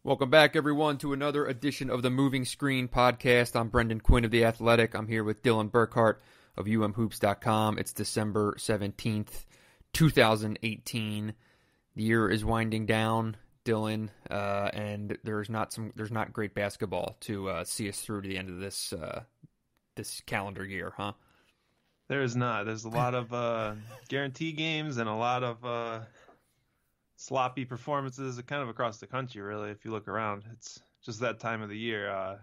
Welcome back, everyone, to another edition of the Moving Screen Podcast. I'm Brendan Quinn of The Athletic. I'm here with Dylan Burkhart of umhoops.com. It's December 17th, 2018. The year is winding down, Dylan, and there's not great basketball to see us through to the end of this calendar year, huh? There is not. There's a lot of guarantee games and a lot of sloppy performances kind of across the country, really, if you look around. It's just that time of the year.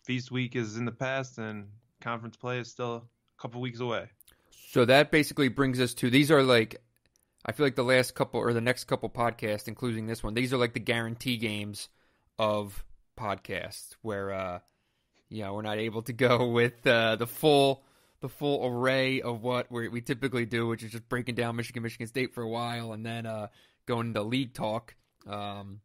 Feast week is in the past, and conference play is still a couple weeks away. So that basically brings us to, these are like, I feel like the last couple, or the next couple podcasts, including this one, these are like the guarantee games of podcasts, where, we're not able to go with the full array of what we typically do, which is just breaking down Michigan State for a while, and then going into league talk. We kind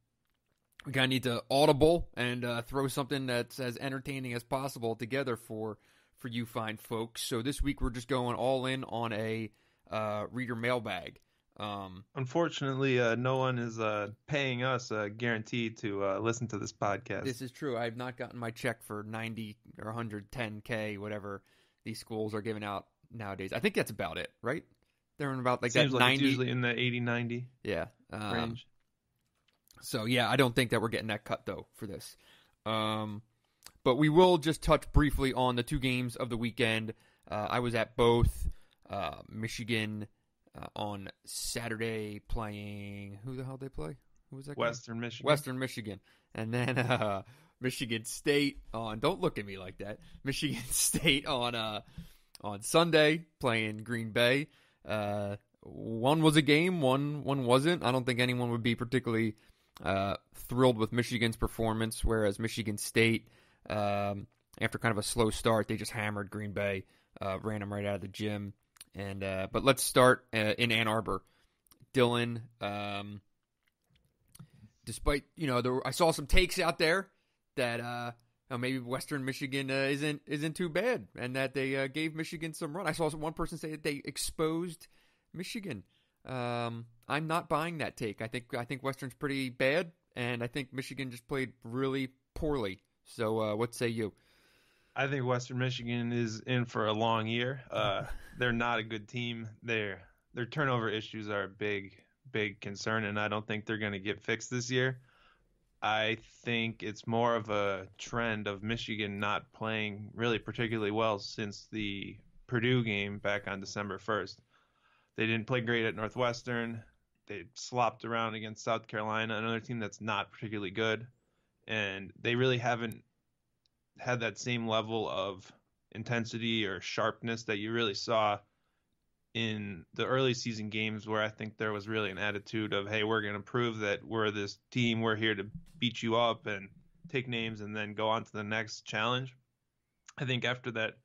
of need to audible and throw something that's as entertaining as possible together for you fine folks. So this week we're just going all in on a reader mailbag. Unfortunately, no one is paying us a guarantee to listen to this podcast. This is true. I have not gotten my check for 90 or 110K, whatever these schools are giving out nowadays. I think that's about it, right? They're in about like Seems that like 90. It's usually in the 80-90 range. So yeah, I don't think that we're getting that cut though for this. But we will just touch briefly on the two games of the weekend. I was at both. Michigan on Saturday playing, who the hell did they play? Who was that? Western Michigan. Western Michigan. And then Michigan State on, don't look at me like that. Michigan State on Sunday playing Green Bay. One was a game, one wasn't. I don't think anyone would be particularly thrilled with Michigan's performance, whereas Michigan State, after kind of a slow start, they just hammered Green Bay, ran them right out of the gym. And but let's start in Ann Arbor. Dylan, despite, I saw some takes out there that maybe Western Michigan isn't too bad, and that they gave Michigan some run. I saw one person say that they exposed Michigan. I'm not buying that take. I think Western's pretty bad, and I think Michigan just played really poorly. So what say you? I think Western Michigan is in for a long year. They're not a good team. Their turnover issues are a big concern, and I don't think they're going to get fixed this year. I think it's more of a trend of Michigan not playing really particularly well since the Purdue game back on December 1st. They didn't play great at Northwestern. They slopped around against South Carolina, another team that's not particularly good. And they really haven't had that same level of intensity or sharpness that you really saw in the early season games, where I think there was really an attitude of, hey, we're going to prove that we're this team. We're here to beat you up and take names and then go on to the next challenge. I think after that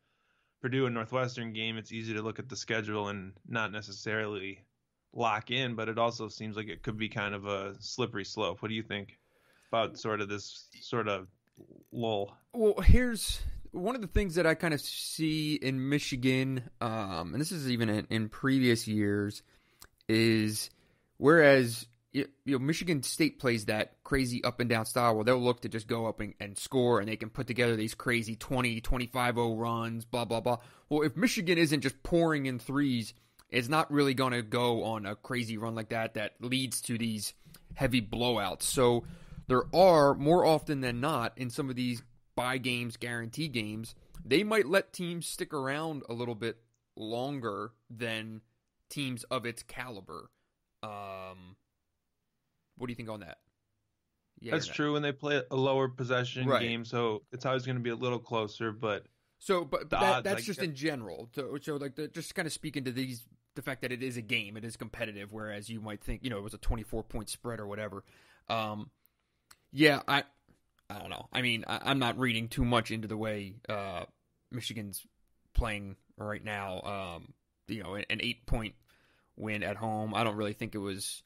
Purdue and Northwestern game, it's easy to look at the schedule and not necessarily lock in, but it also seems like it could be kind of a slippery slope. What do you think about sort of this sort of lull? Well, here's one of the things that I kind of see in Michigan, and this is even in previous years, is whereas Michigan State plays that crazy up and down style where they'll look to just go up and score, and they can put together these crazy 20, 25-0 runs, blah, blah, blah. Well, if Michigan isn't just pouring in threes, it's not really going to go on a crazy run like that leads to these heavy blowouts. So there are, more often than not, in some of these buy games, guarantee games, they might let teams stick around a little bit longer than teams of its caliber. What do you think on that? Yeah, that's true when they play a lower possession right. game, so it's always going to be a little closer. But that's just in general. So like just kind of speaking to the fact that it is a game, it is competitive, whereas you might think it was a 24-point spread or whatever. Yeah, I don't know. I mean, I'm not reading too much into the way Michigan's playing right now. An 8-point win at home. I don't really think it was.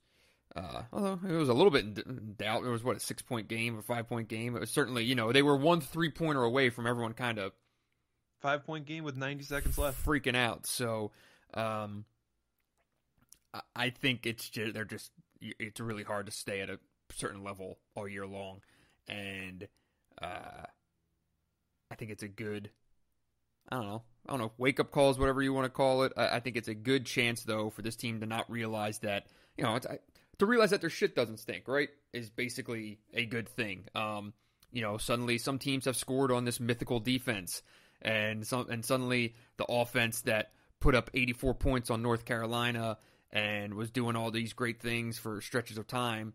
Although it was a little bit in doubt. It was, a 6-point game, a 5-point game. It was certainly, they were 1 3-pointer away from everyone kind of 5-point game with 90 seconds left, freaking out. So, I think it's really hard to stay at a certain level all year long. And I think it's a good, I don't know, wake-up calls, whatever you want to call it. I think it's a good chance, though, for this team to not realize that, to realize that their shit doesn't stink, right, is basically a good thing. Suddenly some teams have scored on this mythical defense, and suddenly the offense that put up 84 points on North Carolina and was doing all these great things for stretches of time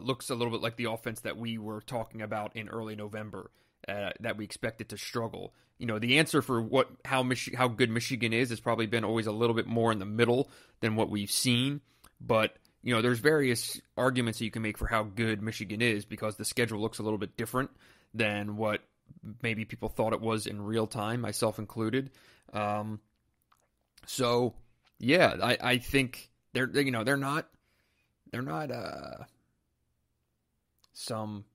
looks a little bit like the offense that we were talking about in early November, that we expected to struggle. The answer for how good Michigan is has probably been always a little bit more in the middle than what we've seen. But, there's various arguments that you can make for how good Michigan is, because the schedule looks a little bit different than what maybe people thought it was in real time, myself included. So yeah, I think they're not some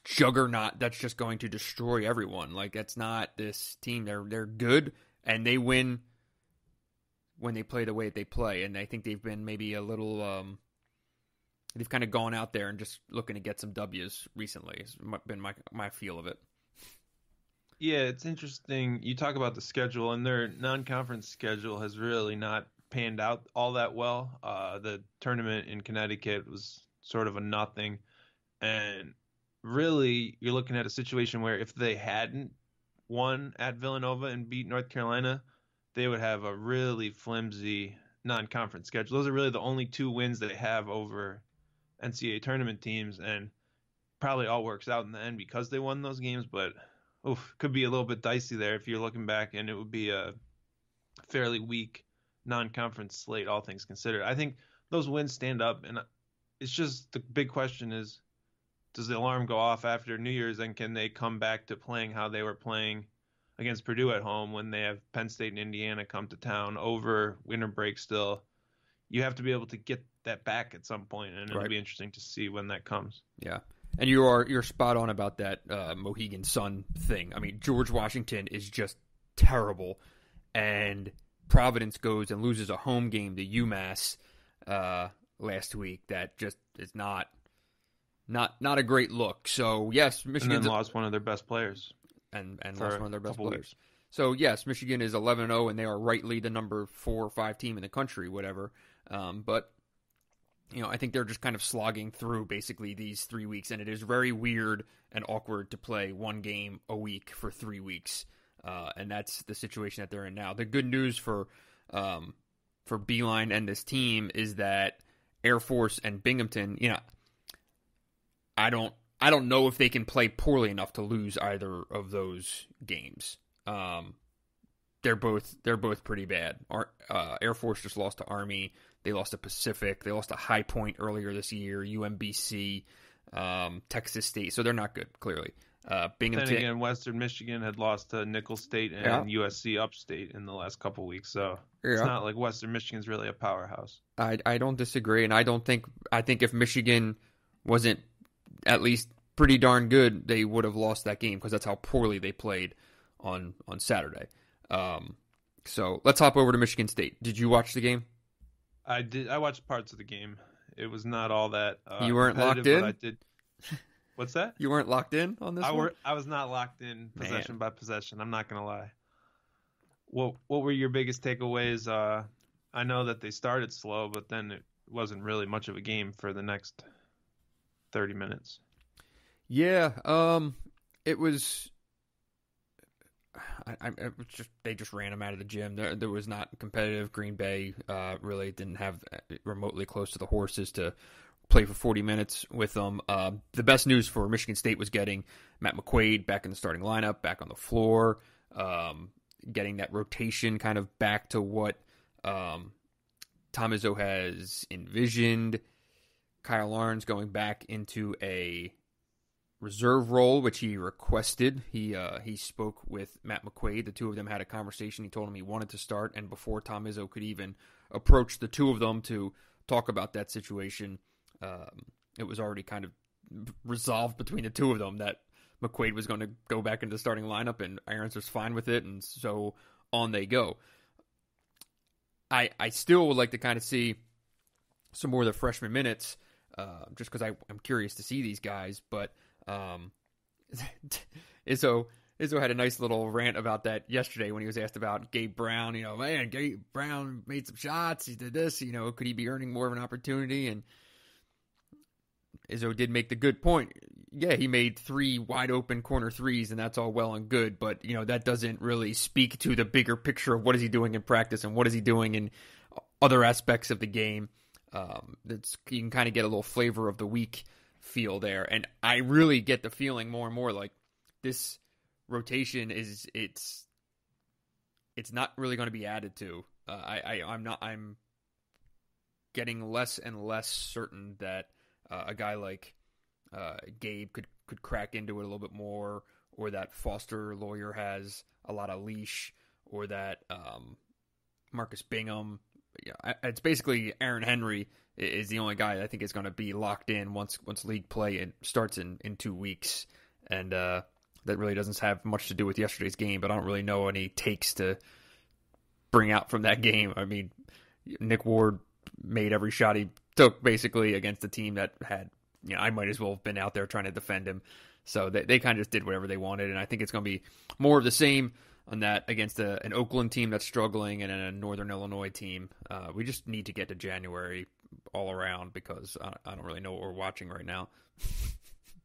juggernaut that's just going to destroy everyone. Like, that's not this team. They're good, and they win when they play the way that they play. And I think they've been maybe a little they've kind of gone out there and just looking to get some W's recently. It's been my feel of it. Yeah, it's interesting. You talk about the schedule, and their non-conference schedule has really not panned out all that well. The tournament in Connecticut was sort of a nothing. And really, you're looking at a situation where if they hadn't won at Villanova and beat North Carolina, they would have a really flimsy non-conference schedule. Those are really the only two wins they have over NCAA tournament teams, and probably all works out in the end because they won those games. But could be a little bit dicey there if you're looking back, and it would be a fairly weak non-conference slate, all things considered. I think those wins stand up, and it's just the big question is, does the alarm go off after New Year's, and can they come back to playing how they were playing against Purdue at home when they have Penn State and Indiana come to town over winter break still? You have to be able to get that back at some point, and it'll be interesting to see when that comes. Yeah. And you're spot on about that Mohegan Sun thing. I mean, George Washington is just terrible, and Providence goes and loses a home game to UMass last week. That just is not a great look. So yes, Michigan lost one of their best players, and lost one of their best players. Weeks. So yes, Michigan is 11-0, and they are rightly the number 4 or 5 team in the country, whatever. But I think they're just kind of slogging through basically these 3 weeks, and it is very weird and awkward to play one game a week for 3 weeks, and that's the situation that they're in now. The good news for Beeline and this team is that Air Force and Binghamton, I don't know if they can play poorly enough to lose either of those games. They're both pretty bad. Air Force just lost to Army. They lost to Pacific. They lost to High Point earlier this year. UMBC, Texas State. So they're not good, clearly. Binghamton. Then again, Western Michigan had lost to Nicholls State and USC Upstate in the last couple weeks. So it's not like Western Michigan's really a powerhouse. I don't disagree, and I think if Michigan wasn't at least pretty darn good, they would have lost that game, because that's how poorly they played on Saturday. So let's hop over to Michigan State. Did you watch the game? I did. I watched parts of the game. It was not all that. You weren't locked in? I did. What's that? You weren't locked in on this one? I was not locked in possession by possession. I'm not gonna lie. What were your biggest takeaways? I know that they started slow, but then it wasn't really much of a game for the next 30 minutes. Yeah. It was. They just ran them out of the gym. There was not competitive. Green Bay really didn't have remotely close to the horses to play for 40 minutes with them. The best news for Michigan State was getting Matt McQuaid back in the starting lineup, back on the floor, getting that rotation kind of back to what Tom Izzo has envisioned. Kyle Lawrence going back into a reserve role, which he requested. He spoke with Matt McQuaid. The two of them had a conversation. He told him he wanted to start, and before Tom Izzo could even approach the two of them to talk about that situation, it was already kind of resolved between the two of them that McQuaid was going to go back into the starting lineup, and Aarons was fine with it, and so on they go. I still would like to kind of see some more of the freshman minutes. just because I'm curious to see these guys. But Izzo had a nice little rant about that yesterday when he was asked about Gabe Brown. Man, Gabe Brown made some shots. He did this. Could he be earning more of an opportunity? And Izzo did make the good point. Yeah, he made 3 wide open corner threes, and that's all well and good. But that doesn't really speak to the bigger picture of what is he doing in practice and what is he doing in other aspects of the game. You can kind of get a little flavor of the week feel there, and I really get the feeling more and more like this rotation it's not really going to be added to. I'm getting less and less certain that a guy like Gabe could crack into it a little bit more, or that Foster Lawyer has a lot of leash, or that Marcus Bingham. It's basically Aaron Henry is the only guy I think is going to be locked in once league play starts in 2 weeks, and that really doesn't have much to do with yesterday's game. But I don't really know any takes to bring out from that game. I mean, Nick Ward made every shot he took basically against a team that had, I might as well have been out there trying to defend him. So they kind of just did whatever they wanted, and I think it's going to be more of the same on that against an Oakland team that's struggling and a Northern Illinois team. We just need to get to January all around because I don't really know what we're watching right now.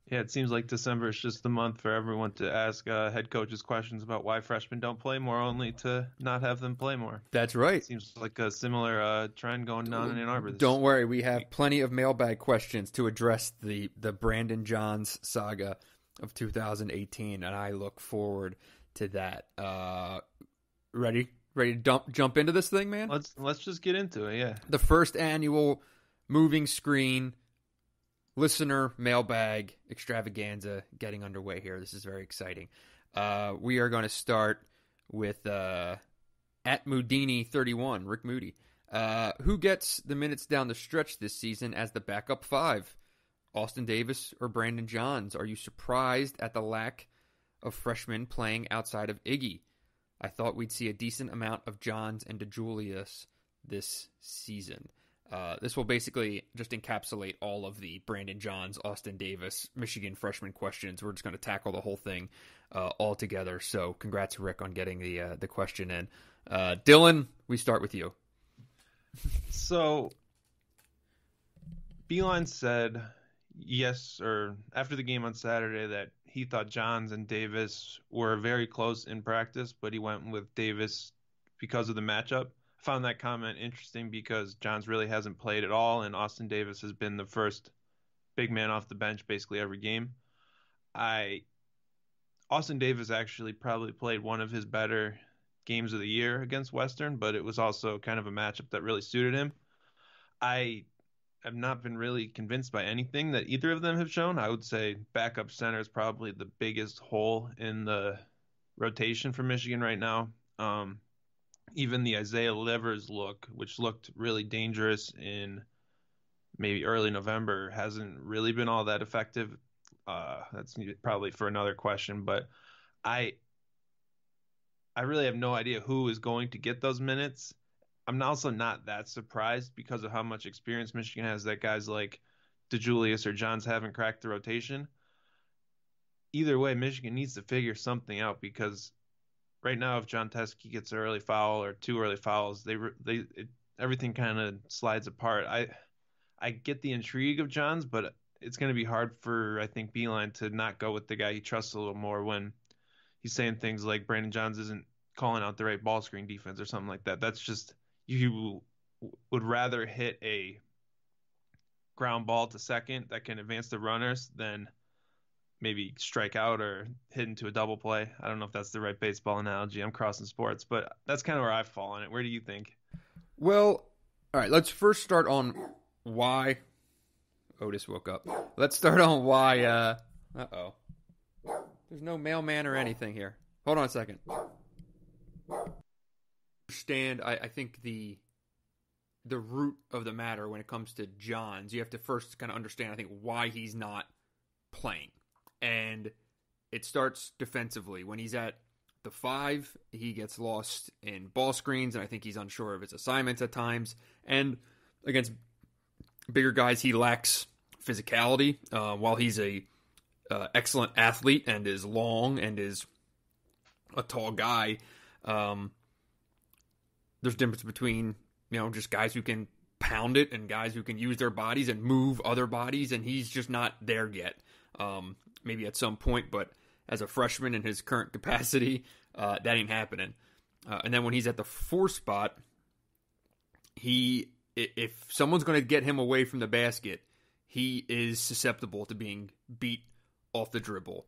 Yeah, it seems like December is just the month for everyone to ask head coaches questions about why freshmen don't play more, only to not have them play more. That's right. It seems like a similar trend going on in Ann Arbor. Don't worry, we have plenty of mailbag questions to address the Brandon Johns saga of 2018, and I look forward to that. Ready to jump into this thing, man? Let's just get into it. Yeah. The first annual moving screen listener mailbag extravaganza getting underway here. This is very exciting. We are going to start with at Moodini31, Rick Moody. Who gets the minutes down the stretch this season as the backup 5? Austin Davis or Brandon Johns? Are you surprised at the lack of freshmen playing outside of Iggy? I thought we'd see a decent amount of Johns and DeJulius this season. This will basically just encapsulate all of the Brandon Johns, Austin Davis, Michigan freshman questions. We're just going to tackle the whole thing all together. So congrats, Rick, on getting the question in. Dylan, we start with you. So Beeline said after the game on Saturday that he thought Johns and Davis were very close in practice, but he went with Davis because of the matchup. I found that comment interesting because Johns really hasn't played at all, and Austin Davis has been the first big man off the bench basically every game. Austin Davis actually probably played one of his better games of the year against Western, but it was also kind of a matchup that really suited him. I have not been really convinced by anything that either of them have shown. I would say backup center is probably the biggest hole in the rotation for Michigan right now. Even the Isaiah Livers look, which looked really dangerous in maybe early November, hasn't really been all that effective. That's probably for another question, but I really have no idea who is going to get those minutes. I'm also not that surprised because of how much experience Michigan has that guys like DeJulius or Johns haven't cracked the rotation. Either way, Michigan needs to figure something out because right now, if John Teske gets an early foul or 2 early fouls, everything kind of slides apart. I get the intrigue of Johns, but it's going to be hard for, I think, Beeline to not go with the guy he trusts a little more when he's saying things like Brandon Johns isn't calling out the right ball screen defense or something like that. That's just, you would rather hit a ground ball to second that can advance the runners than maybe strike out or hit into a double play. I don't know if that's the right baseball analogy. I'm crossing sports, but that's kind of where I fall on it. Where do you think? Well, all right, let's first start on why Otis woke up. Let's start on why there's no mailman or anything here. Hold on a second. Understand, I think the root of the matter when it comes to Johns, you have to first kind of understand, I think, why he's not playing. And it starts defensively. When he's at the 5, he gets lost in ball screens, and I think he's unsure of his assignments at times. And against bigger guys, he lacks physicality. While he's a excellent athlete and is long and is a tall guy, there's a difference between just guys who can pound it and guys who can use their bodies and move other bodies, and he's just not there yet. Maybe at some point, but as a freshman in his current capacity, that ain't happening. And then when he's at the 4 spot, if someone's going to get him away from the basket, he is susceptible to being beat off the dribble.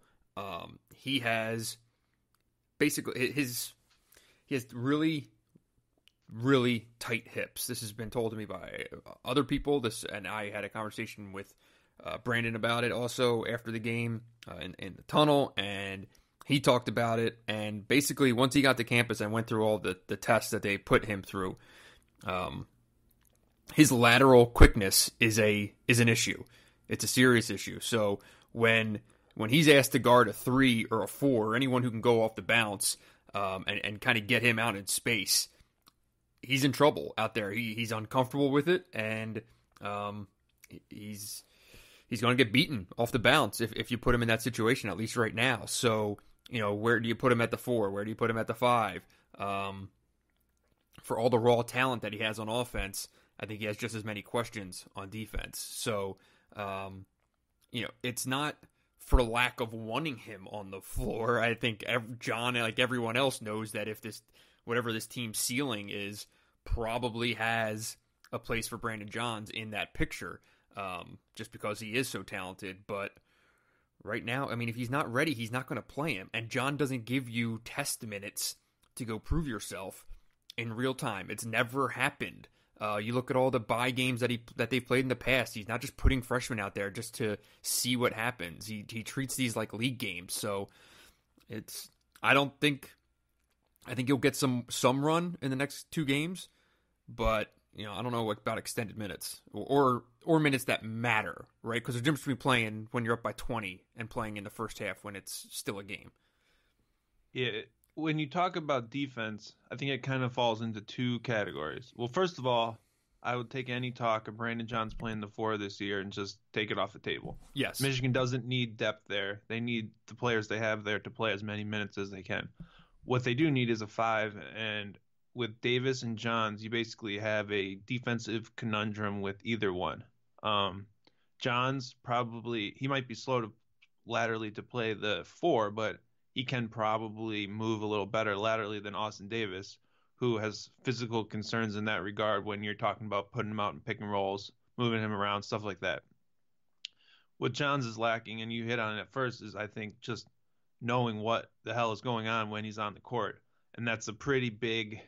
He has basically he has really, really tight hips. This has been told to me by other people. And I had a conversation with Brandon about it also after the game in the tunnel, and he talked about it. And basically, once he got to campus and went through all the tests that they put him through, his lateral quickness is an issue. It's a serious issue. So when he's asked to guard a 3 or a 4, or anyone who can go off the bounce and kind of get him out in space, he's in trouble out there. He's uncomfortable with it, and he's going to get beaten off the bounce if you put him in that situation, at least right now. So, where do you put him at the 4? Where do you put him at the 5? For all the raw talent that he has on offense, I think he has just as many questions on defense. So, it's not for lack of wanting him on the floor. I think John, like everyone else, knows that if whatever this team's ceiling is, probably has a place for Brandon Johns in that picture, just because he is so talented. But right now, if he's not ready, he's not going to play him. And John doesn't give you test minutes to go prove yourself in real time. It's never happened. You look at all the bye games that they've played in the past. He's not just putting freshmen out there just to see what happens. He treats these like league games. So I think he'll get some run in the next 2 games, but I don't know about extended minutes or minutes that matter, right? Because there's a difference between playing when you're up by 20 and playing in the first half when it's still a game. Yeah. When you talk about defense, I think it kind of falls into 2 categories. Well, first of all, I would take any talk of Brandon Johns playing the 4 this year and just take it off the table. Yes. Michigan doesn't need depth there. They need the players they have there to play as many minutes as they can. What they do need is a 5, and with Davis and Johns, you basically have a defensive conundrum with either one. Johns he might be slow to laterally to play the 4, but he can probably move a little better laterally than Austin Davis, who has physical concerns in that regard when you're talking about putting him out in pick and rolls, moving him around, stuff like that. What Johns is lacking, and you hit on it at first, is I think just knowing what the hell is going on when he's on the court. And that's a pretty big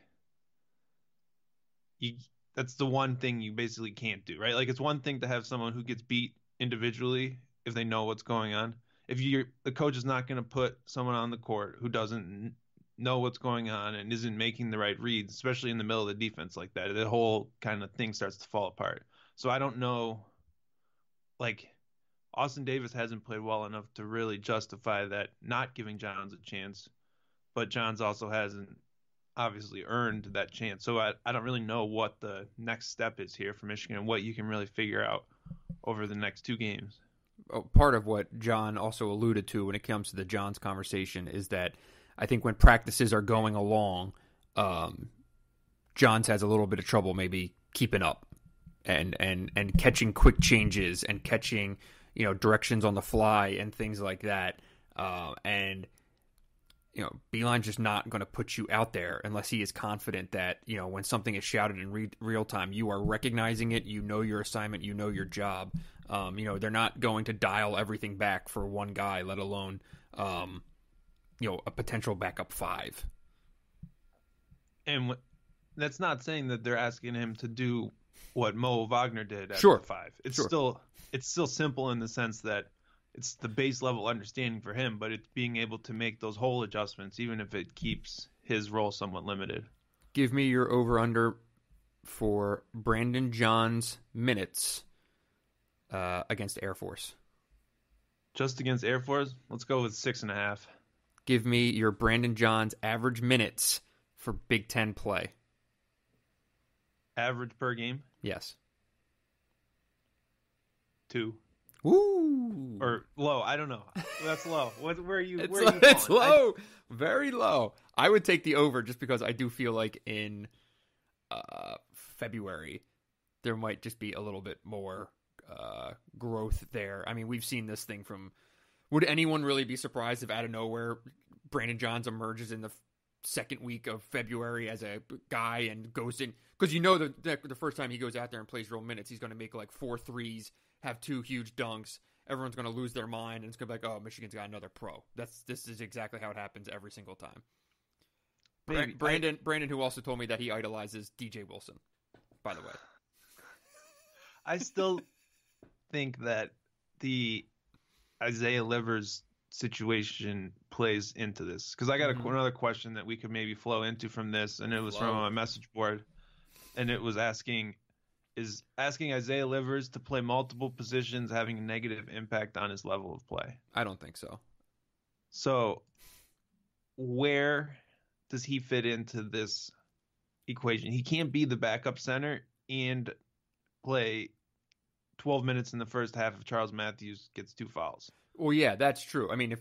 that's the one thing you basically can't do, right? Like, it's one thing to have someone who gets beat individually if they know what's going on. If the coach is not going to put someone on the court who doesn't know what's going on and isn't making the right reads, especially in the middle of the defense like that, the whole kind of thing starts to fall apart. So I don't know, like, Austin Davis hasn't played well enough to really justify that not giving Johns a chance, but Johns also hasn't obviously earned that chance. So I don't really know what the next step is here for Michigan and what you can really figure out over the next 2 games. Part of what John also alluded to when it comes to the Johns conversation is that I think when practices are going along, Johns has a little bit of trouble maybe keeping up and catching quick changes and catching directions on the fly and things like that. And Beeline's just not going to put you out there unless he is confident that when something is shouted in real time, you are recognizing it. Your assignment. Your job. They're not going to dial everything back for one guy, let alone, a potential backup 5. And that's not saying that they're asking him to do what Mo Wagner did at Sure. the 5. Sure. It's still simple in the sense that it's the base level understanding for him, but it's being able to make those whole adjustments, even if it keeps his role somewhat limited. Give me your over-under for Brandon Johns' minutes against Air Force. Just against Air Force? Let's go with 6.5. Give me your Brandon Johns' average minutes for Big Ten play. Average per game? Yes. 2. Woo! Or low. I don't know. That's low. Where are you? It's, where are you it's going? low. Very low. I would take the over just because I do feel like in February there might just be a little bit more growth there. I mean, we've seen this thing from. Would anyone really be surprised if out of nowhere Brandon Johns emerges in the second week of February as a guy and goes in? Because the first time he goes out there and plays real minutes, he's going to make like 4 threes, have 2 huge dunks. Everyone's going to lose their mind, and it's going to be like, oh, Michigan's got another pro. This is exactly how it happens every single time. Brandon, who also told me that he idolizes DJ Wilson, by the way. I still think that the Isaiah Livers situation plays into this, because I got another question that we could maybe flow into from this, and it was from my message board, and it was asking Isaiah Livers to play multiple positions having a negative impact on his level of play? I don't think so. So where does he fit into this equation? He can't be the backup center and play 12 minutes in the first half if Charles Matthews gets 2 fouls. Well, yeah, that's true. I mean,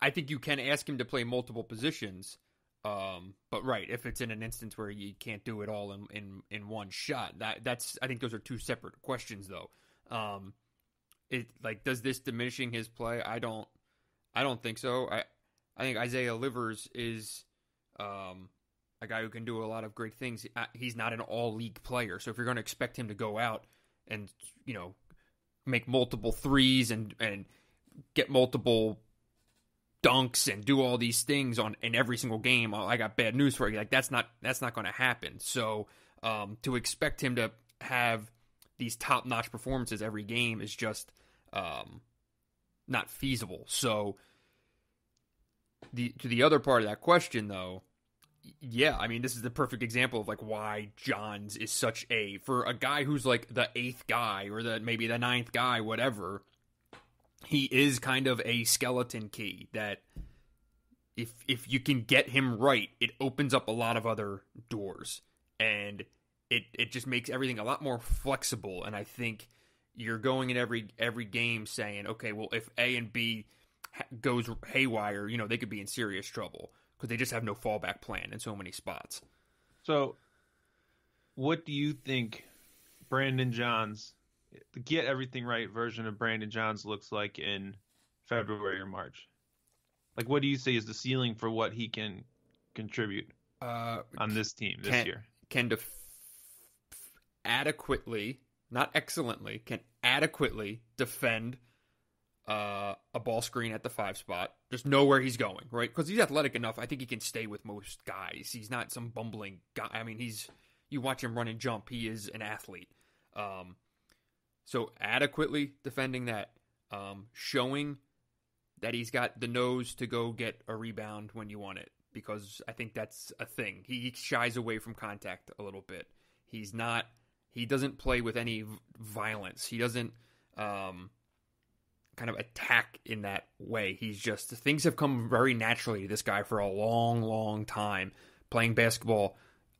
I think you can ask him to play multiple positions, but right, if it's in an instance where you can't do it all in one shot, that's I think those are 2 separate questions, though. Does this diminishing his play? I don't think so. I think Isaiah Livers is a guy who can do a lot of great things. He's not an all-league player, so if you're going to expect him to go out and make multiple threes and get multiple dunks and do all these things in every single game, I got bad news for you. Like that's not going to happen. So to expect him to have these top-notch performances every game is just not feasible. So to the other part of that question, though, yeah, I mean, this is the perfect example of like why Johns is such for a guy who's like the 8th guy or maybe the 9th guy, whatever. He is kind of a skeleton key that if you can get him right, it opens up a lot of other doors, and it just makes everything a lot more flexible. And I think you're going in every game saying, okay, well, if A and B goes haywire, they could be in serious trouble, because they just have no fallback plan in so many spots. So what do you think Brandon Johns, the get everything right version of Brandon Johns, looks like in February or March? Like, what do you say is the ceiling for what he can contribute on this team this year? Can adequately, not excellently, can adequately defend a ball screen at the 5 spot. Just know where he's going, right? Because he's athletic enough. I think he can stay with most guys. He's not some bumbling guy. I mean, you watch him run and jump. He is an athlete. So adequately defending that, showing that he's got the nose to go get a rebound when you want it, because I think that's a thing. He shies away from contact a little bit. He doesn't play with any violence. He doesn't kind of attack in that way. Things have come very naturally to this guy for a long, long time. Playing basketball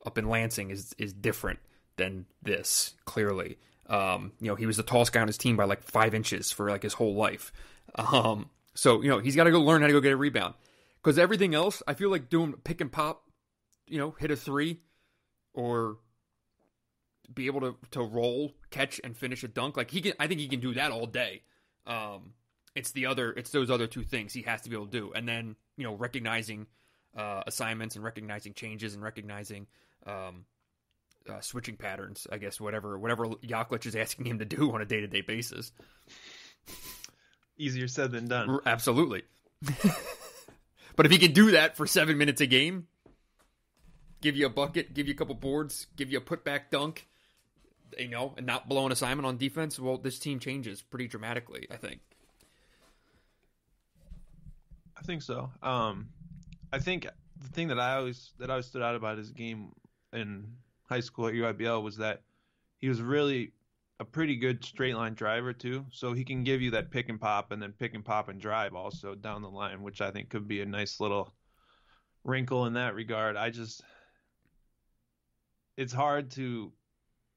up in Lansing is different than this, clearly. He was the tallest guy on his team by like 5 inches for like his whole life. So he's got to go learn how to go get a rebound, because everything else, I feel like doing pick and pop, hit a 3 or be able to roll, catch, and finish a dunk. Like I think he can do that all day. It's those other 2 things he has to be able to do. And then, recognizing assignments and recognizing changes and recognizing switching patterns, I guess, whatever Yaklich is asking him to do on a day-to-day basis. Easier said than done. Absolutely. But if he can do that for 7 minutes a game, give you a bucket, give you a couple boards, give you a putback dunk, and not blow an assignment on defense, well, this team changes pretty dramatically, I think. I think so. I think the thing that I always stood out about his game in high school at UIBL was that he was really a pretty good straight line driver too. So he can give you that pick and pop and then pick and pop and drive also down the line, which I think could be a nice little wrinkle in that regard. It's hard to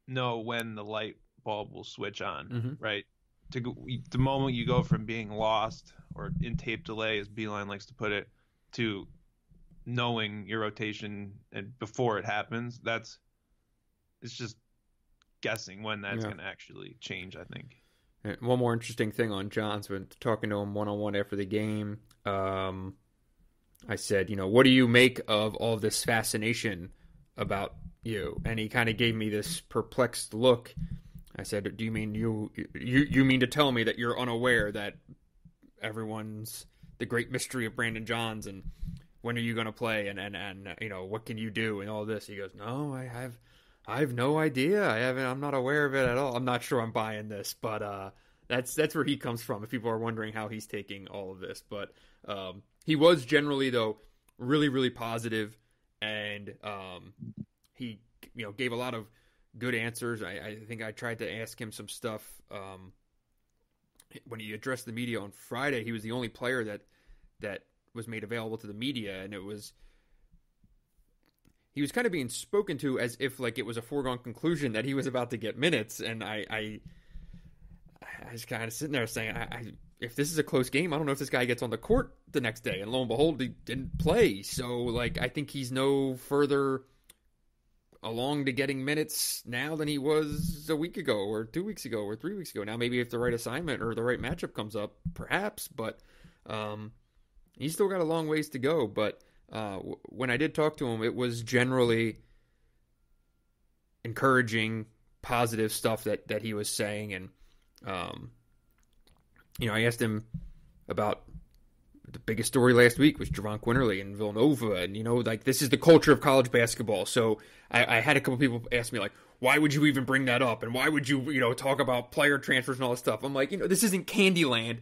know when the light bulb will switch on, right? the moment you go from being lost or in tape delay, as Beeline likes to put it, to knowing your rotation and before it happens, it's just guessing when that's going to actually change, I think. And one more interesting thing on Johns, when talking to him one-on-one after the game, I said, what do you make of all this fascination about you? And he kind of gave me this perplexed look. I said, do you mean you mean to tell me that you're unaware that everyone's the great mystery of Brandon Johns, and when are you going to play, and what can you do, and all this? He goes, no, I have no idea. I'm not aware of it at all. I'm not sure I'm buying this, but that's where he comes from. If people are wondering how he's taking all of this, but he was generally, though, really, really positive, and he gave a lot of good answers. I think I tried to ask him some stuff when he addressed the media on Friday. He was the only player that was made available to the media, and he was kind of being spoken to as if like it was a foregone conclusion that he was about to get minutes, and I was kind of sitting there saying, if this is a close game, I don't know if this guy gets on the court the next day, and lo and behold, he didn't play. So like I think he's no further along to getting minutes now than he was a week ago or 2 weeks ago or 3 weeks ago. Now maybe if the right assignment or the right matchup comes up, perhaps, but he's still got a long ways to go. But when I did talk to him, it was generally encouraging, positive stuff that he was saying. And, I asked him about the biggest story last week was Javon Quinterly and Villanova. And, like this is the culture of college basketball. So I had a couple people ask me like, why would you even bring that up? And why would you, talk about player transfers and all this stuff? I'm like, this isn't Candyland.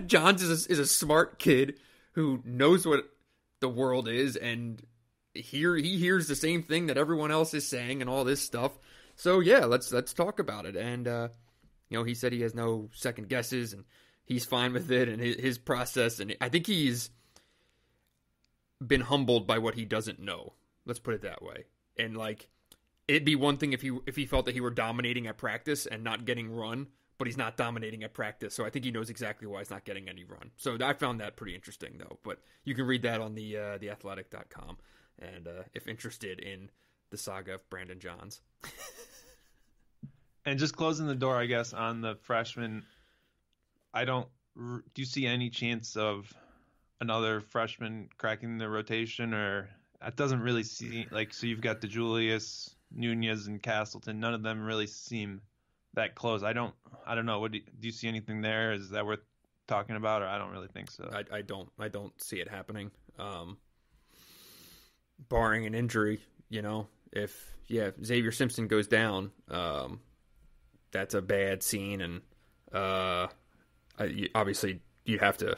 Johns is a smart kid who knows what the world is, and he hears the same thing that everyone else is saying and all this stuff. So yeah, let's talk about it. And he said he has no second guesses and he's fine with it and his process. And I think he's been humbled by what he doesn't know. Let's put it that way. And like, it'd be one thing if he felt that he were dominating at practice and not getting run, but he's not dominating at practice. So I think he knows exactly why he's not getting any run. So I found that pretty interesting, though. But you can read that on theathletic.com, and if interested in the saga of Brandon Johns. And just closing the door, I guess, on the freshman, do you see any chance of another freshman cracking the rotation, or it doesn't really seem like, so you've got DeJulius, Nunez, and Castleton. None of them really seem that close. I don't know. What do you see anything there? Is that worth talking about, or I don't really think so. I don't see it happening. Barring an injury, if Xavier Simpson goes down, that's a bad scene, and obviously you have to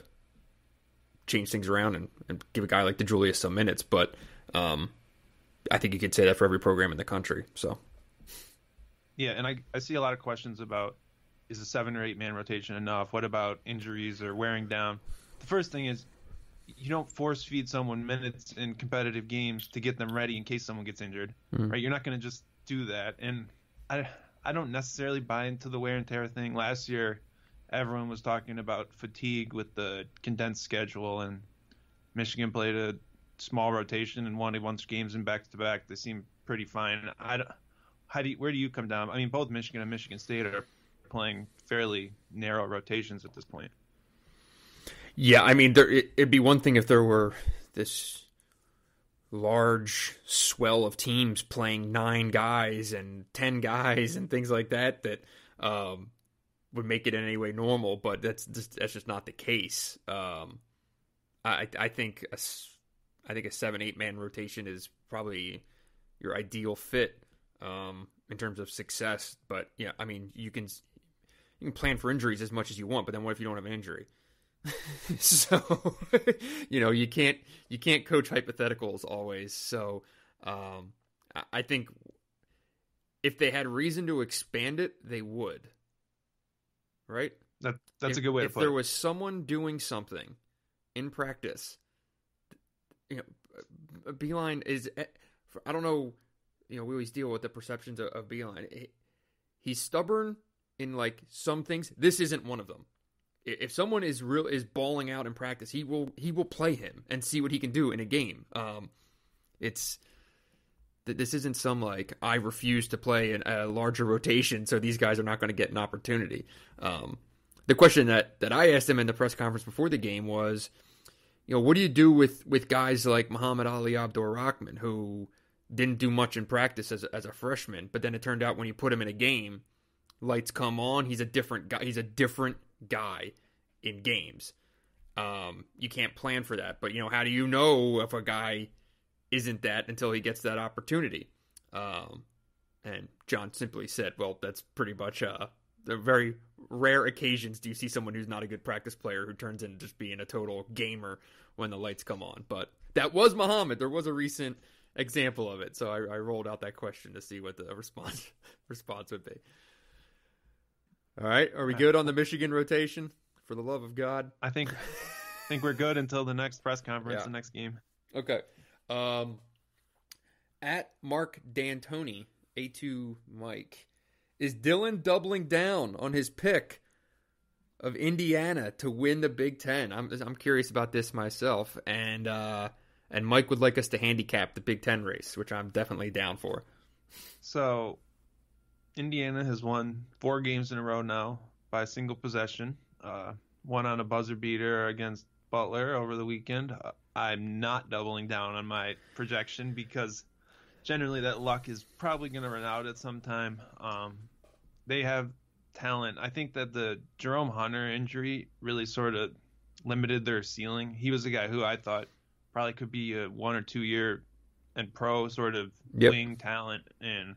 change things around and give a guy like DeJulius some minutes. But I think you could say that for every program in the country. So. Yeah, and I see a lot of questions about, is a 7 or 8 man rotation enough? What about injuries or wearing down? The first thing is, you don't force feed someone minutes in competitive games to get them ready in case someone gets injured, right? You're not going to just do that. And I don't necessarily buy into the wear and tear thing. Last year, everyone was talking about fatigue with the condensed schedule, and Michigan played a small rotation and won a bunch of games in back-to-back. They seem pretty fine. Where do you come down? I mean, both Michigan and Michigan State are playing fairly narrow rotations at this point. Yeah, I mean, it'd be one thing if there were this large swell of teams playing 9 guys and 10 guys and things like that would make it in any way normal, but that's just not the case. I think a 7-8 man rotation is probably your ideal fit in terms of success. But yeah, I mean, you can plan for injuries as much as you want, but then what if you don't have an injury? So you can't coach hypotheticals always. So I think if they had reason to expand it, they would. Right? That's a good way to put it. If there was someone doing something in practice, Beeline is, I don't know, we always deal with the perceptions of Beeline. He's stubborn in like some things. This isn't one of them. If someone is balling out in practice, he will play him and see what he can do in a game. This isn't some like I refuse to play in a larger rotation, so these guys are not going to get an opportunity. The question that I asked him in the press conference before the game was, what do you do with guys like Muhammad Ali Abdur-Rahman, who didn't do much in practice as a freshman, but then it turned out when you put him in a game, lights come on, he's a different guy. He's a different guy in games. You can't plan for that, but how do you know if a guy isn't that until he gets that opportunity? And John simply said, well, that's pretty much the very rare occasions do you see someone who's not a good practice player who turns into just being a total gamer when the lights come on. But that was Muhammad. There was a recent example of it, so I rolled out that question to see what the response would be. All right, are we good on the Michigan rotation? For the love of God, I think we're good until the next press conference, the next game. Okay. At Mark D'Antoni, A2 Mike, is Dylan doubling down on his pick of Indiana to win the Big Ten? I'm curious about this myself, and Mike would like us to handicap the Big Ten race, which I'm definitely down for. So, Indiana has won 4 games in a row now by a single possession. One on a buzzer beater against Butler over the weekend. I'm not doubling down on my projection because generally that luck is probably going to run out at some time. They have talent. I think that the Jerome Hunter injury really sort of limited their ceiling. He was a guy who I thought probably could be a 1 or 2 year and pro sort of wing talent, and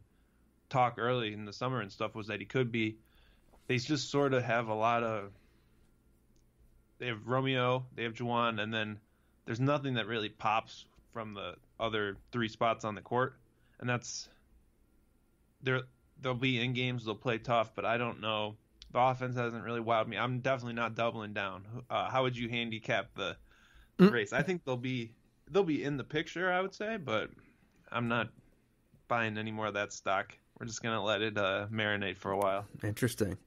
talk early in the summer and stuff was that he could be. They just sort of have a lot of. They have Romeo, they have Juwan, and then there's nothing that really pops from the other 3 spots on the court, and that's they'll be in games, they'll play tough, but I don't know. The offense hasn't really wowed me. I'm definitely not doubling down. How would you handicap the race? I think they'll be in the picture, I would say, but I'm not buying any more of that stock. We're just gonna let it marinate for a while. Interesting.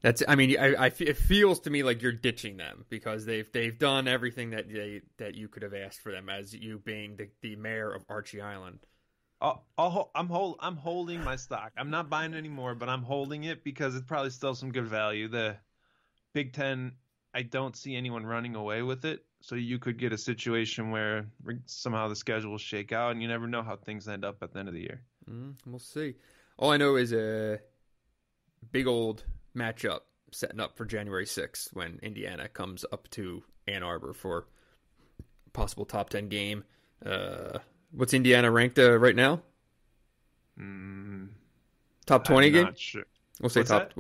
It feels to me like you're ditching them because they've done everything that you could have asked for them, as you being the mayor of Archie Island. I'm holding my stock. I'm not buying anymore, but I'm holding it because it's probably still some good value. The Big Ten, I don't see anyone running away with it, so you could get a situation where somehow the schedule will shake out, and you never know how things end up at the end of the year. We'll see. All I know is a big old matchup setting up for January 6th when Indiana comes up to Ann Arbor for possible top 10 game. What's Indiana ranked right now? Top 20 game? Not sure. We'll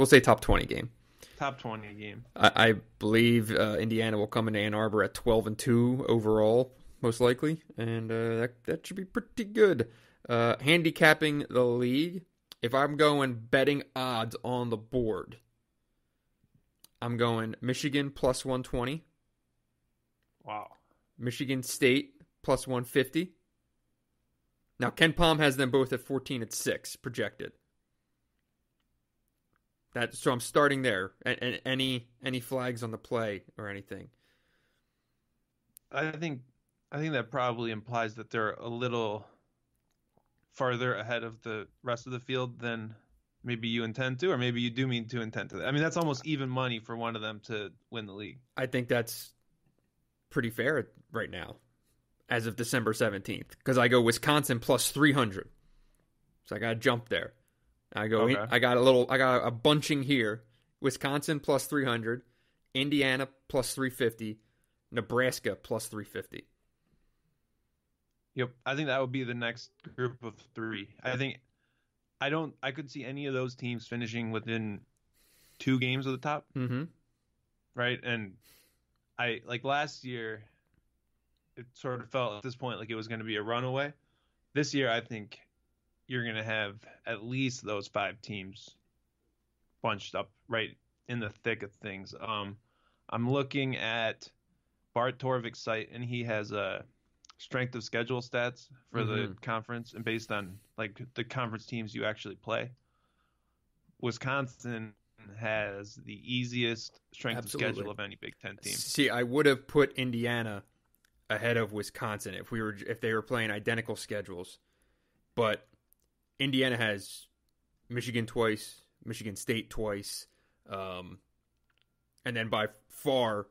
say top 20 game. Top 20 game. I believe Indiana will come into Ann Arbor at 12-2 overall, most likely, and that should be pretty good. Handicapping the league. If I'm going betting odds on the board, I'm going Michigan plus 120. Wow. Michigan State plus 150. Now, Ken Palm has them both at 14-6 projected. So I'm starting there. And any flags on the play or anything? I think that probably implies that they're a little farther ahead of the rest of the field than maybe you intend to, or maybe you do mean to intend to. I mean, that's almost even money for one of them to win the league. I think that's pretty fair right now, as of December 17th, because I go Wisconsin plus 300. So I got to jump there. I go. Okay. I got a bunching here. Wisconsin plus 300, Indiana plus 350, Nebraska plus 350. Yep, I think that would be the next group of 3. I could see any of those teams finishing within 2 games of the top. Mm-hmm. Right, and last year, it sort of felt at this point like it was going to be a runaway. This year, I think you're going to have at least those 5 teams bunched up right in the thick of things. I'm looking at Bart Torvik's site, and he has a strength of schedule stats for the conference, and based on the conference teams you actually play. Wisconsin has the easiest strength Absolutely. of schedule of any Big Ten team. See, I would have put Indiana ahead of Wisconsin if they were playing identical schedules, but Indiana has Michigan twice, Michigan State twice, and then by far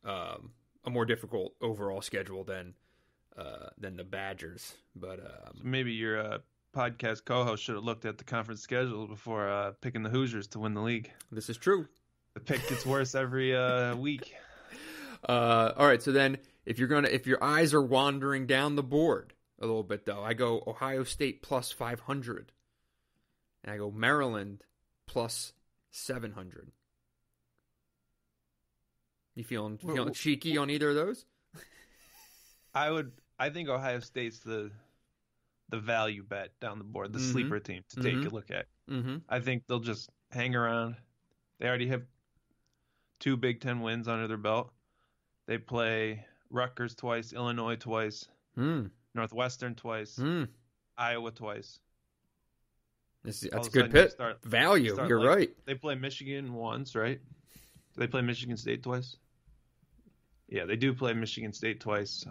a more difficult overall schedule than the Badgers. But So maybe your podcast co-host should have looked at the conference schedule before picking the Hoosiers to win the league. this is true. The pick gets worse every week. All right, so then if your eyes are wandering down the board a little bit, though, I go Ohio State plus 500, and I go Maryland plus 700. You feeling cheeky on either of those? I think Ohio State's the value bet down the board, the sleeper team to take a look at. Mm-hmm. I think they'll just hang around. They already have 2 Big Ten wins under their belt. They play Rutgers twice, Illinois twice, Northwestern twice, Iowa twice. That's a good pick. Value. You're right. They play Michigan once, right? Do they play Michigan State twice? Yeah, they do play Michigan State twice.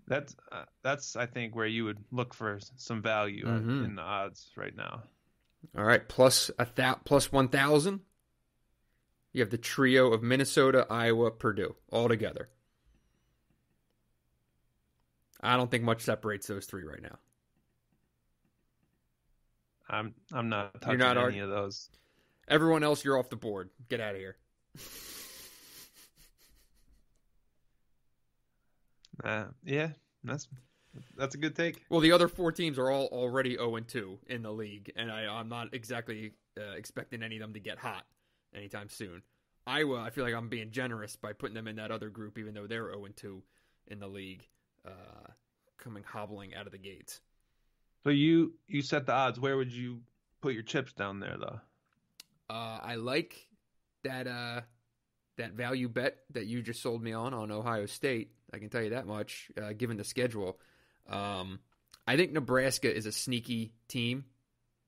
That's I think where you would look for some value in the odds right now. All right, plus 1,000. You have the trio of Minnesota, Iowa, Purdue all together. I don't think much separates those three right now. I'm not touching any of those. Everyone else, you're off the board. Get out of here. Yeah, that's a good take. Well, the other 4 teams are all already 0-2 in the league, and I'm not exactly expecting any of them to get hot anytime soon. Iowa, I feel like I'm being generous by putting them in that other group, even though they're 0-2 in the league, coming hobbling out of the gates. So you set the odds. Where would you put your chips down there, though? I like that value bet that you just sold me on Ohio State. I can tell you that much, given the schedule. I think Nebraska is a sneaky team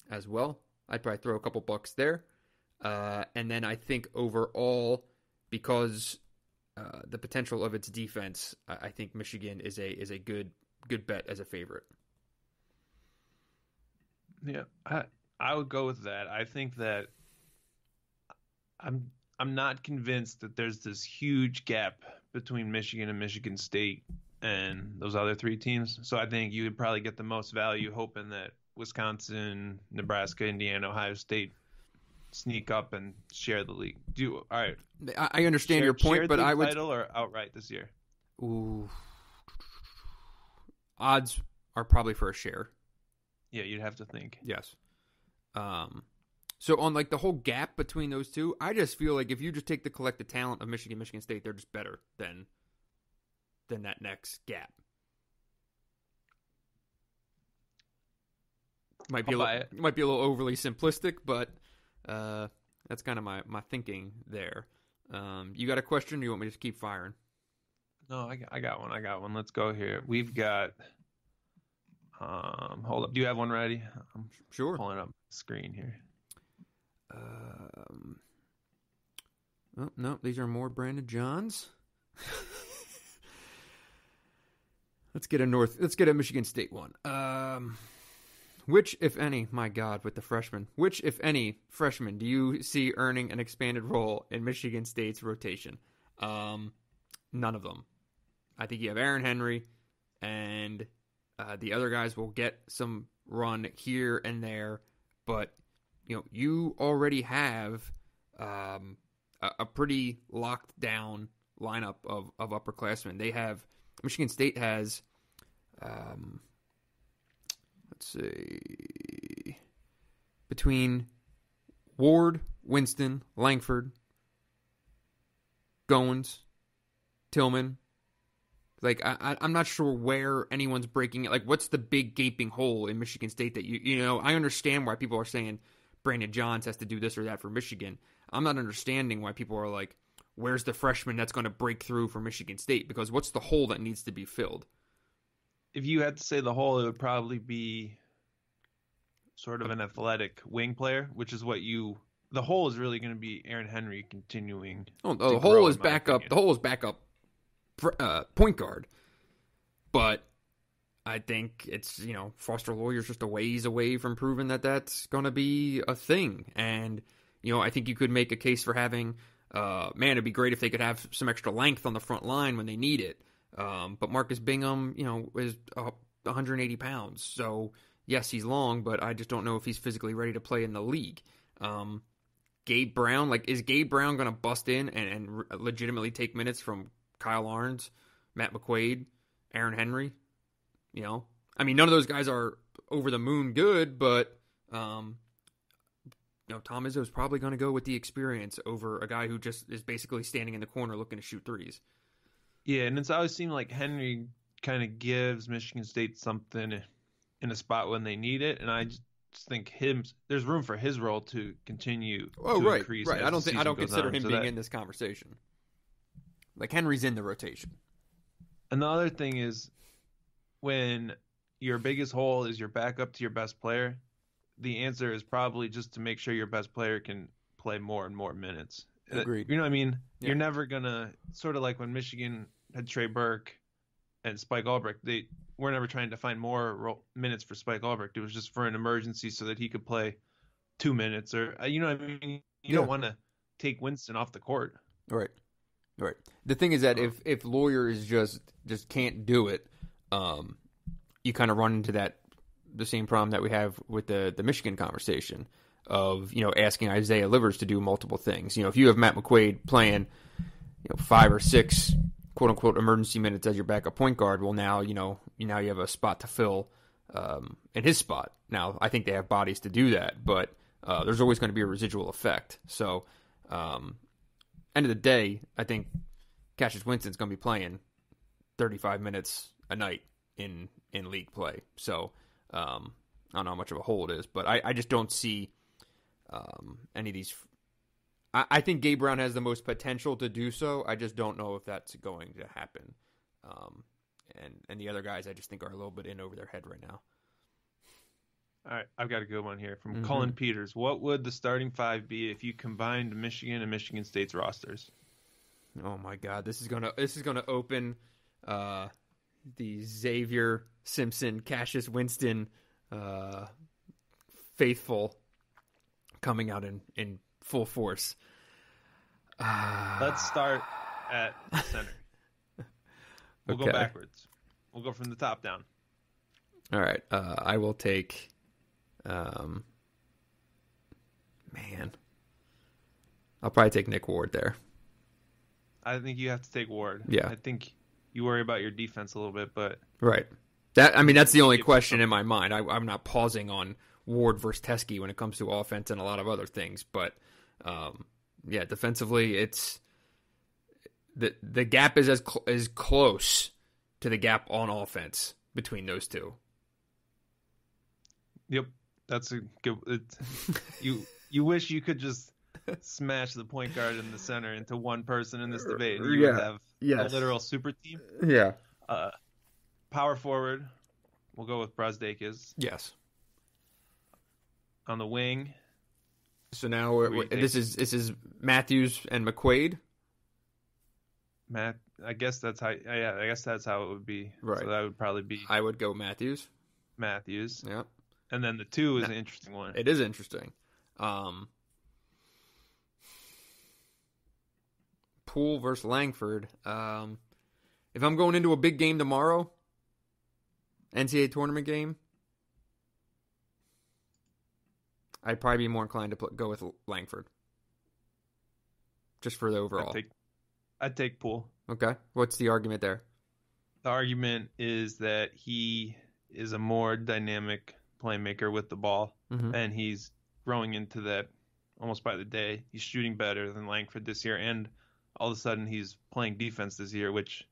as well. I'd probably throw a couple bucks there. And then I think overall, because the potential of its defense, I think Michigan is a good bet as a favorite. Yeah, I would go with that. I think that I'm not convinced that there's this huge gap between Michigan and Michigan State and those other 3 teams. So I think you would probably get the most value hoping that Wisconsin, Nebraska, Indiana, Ohio State sneak up and share the league. All right. I understand your point, but I would title or outright this year. Ooh, odds are probably for a share. Yeah, you'd have to think. Yes. So on like the whole gap between those two, I just feel like if you just take the collective talent of Michigan State, they're just better than that next gap. Might be a little overly simplistic, but that's kind of my thinking there. You got a question? Or you want me to just keep firing? No, I got one. Let's go here. We've got. Hold up. Do you have one ready? I'm sure. Pulling up the screen here. Oh, no, these are more Brandon Johns. Let's get a Michigan State one. Which, if any, my God, with the freshmen, which, if any, freshman do you see earning an expanded role in Michigan State's rotation? None of them. I think you have Aaron Henry, and the other guys will get some run here and there, but you already have a pretty locked down lineup of upperclassmen. Michigan State has, let's see, between Ward, Winston, Langford, Goins, Tillman. Like, I'm not sure where anyone's breaking it. Like, what's the big gaping hole in Michigan State that I understand why people are saying Brandon Johns has to do this or that for Michigan. I'm not understanding why people are like, where's the freshman that's going to break through for Michigan State? Because what's the hole that needs to be filled? If you had to say the hole, it would probably be sort of an athletic wing player, which is what the hole is really going to be Aaron Henry continuing. The hole is backup. The hole is backup point guard. But I think it's, Foster Lawyer's just a ways away from proving that that's going to be a thing. And, I think you could make a case for having, it'd be great if they could have some extra length on the front line when they need it. But Marcus Bingham, is 180 pounds. So, yes, he's long, but I just don't know if he's physically ready to play in the league. Gabe Brown, is Gabe Brown going to bust in and legitimately take minutes from Kyle Arns, Matt McQuaid, Aaron Henry? None of those guys are over the moon good, but Tom Izzo is probably going to go with the experience over a guy who just is basically standing in the corner looking to shoot threes. Yeah, and it's always seemed like Henry kind of gives Michigan State something in a spot when they need it, and I just think there's room for his role to continue to increase. Right. I don't consider him being in this conversation. Henry's in the rotation. And the other thing is, when your biggest hole is your backup to your best player, the answer is probably just to make sure your best player can play more and more minutes. Agreed. You know what I mean? Yeah. You're never gonna, sort of like when Michigan had Trey Burke and Spike Albrecht, they were never trying to find more minutes for Spike Albrecht. It was just for an emergency so that he could play 2 minutes, or you know what I mean? You don't want to take Winston off the court. Right. The thing is that if Lawyer is just can't do it, you kind of run into the same problem that we have with the Michigan conversation of, asking Isaiah Livers to do multiple things. If you have Matt McQuaid playing, 5 or 6 quote unquote emergency minutes as your backup point guard, well now, now you have a spot to fill in his spot. Now, I think they have bodies to do that, but there's always going to be a residual effect. So, end of the day, I think Cassius Winston's going to be playing 35 minutes a night in league play. So I don't know how much of a hole it is, but I just don't see any of these. I think Gabe Brown has the most potential to do so. I just don't know if that's going to happen. And the other guys I just think are a little bit in over their head right now. All right, I've got a good one here from Cullen Peters. What would the starting 5 be if you combined Michigan and Michigan State's rosters? Oh my God, this is gonna open the Xavier Simpson, Cassius Winston faithful coming out in full force. Let's start at center. We'll go backwards. We'll go from the top down. All right. I will take. I'll probably take Nick Ward there. I think you have to take Ward. Yeah. I think you worry about your defense a little bit, but right. That's the only question in my mind. I'm not pausing on Ward versus Teskey when it comes to offense and a lot of other things, but defensively, it's the gap is as close to the gap on offense between those two. Yep, that's a good. You wish you could just smash the point guard and the center into one person in this debate. You would have a literal super team. Yeah. Power forward, we'll go with Brazdeikis. Yes. On the wing. So now this is Matthews and McQuaid. I guess that's how. Yeah, I guess that's how it would be. Right. So that would probably be. I would go Matthews. Yeah. And then the 2 is an interesting one. It is interesting. Poole versus Langford. If I'm going into a big game tomorrow, NCAA tournament game, I'd probably be more inclined to go with Langford. Just for the overall. I'd take Poole. Okay. What's the argument there? The argument is that he is a more dynamic playmaker with the ball, and he's growing into that almost by the day. He's shooting better than Langford this year, and all of a sudden he's playing defense this year, which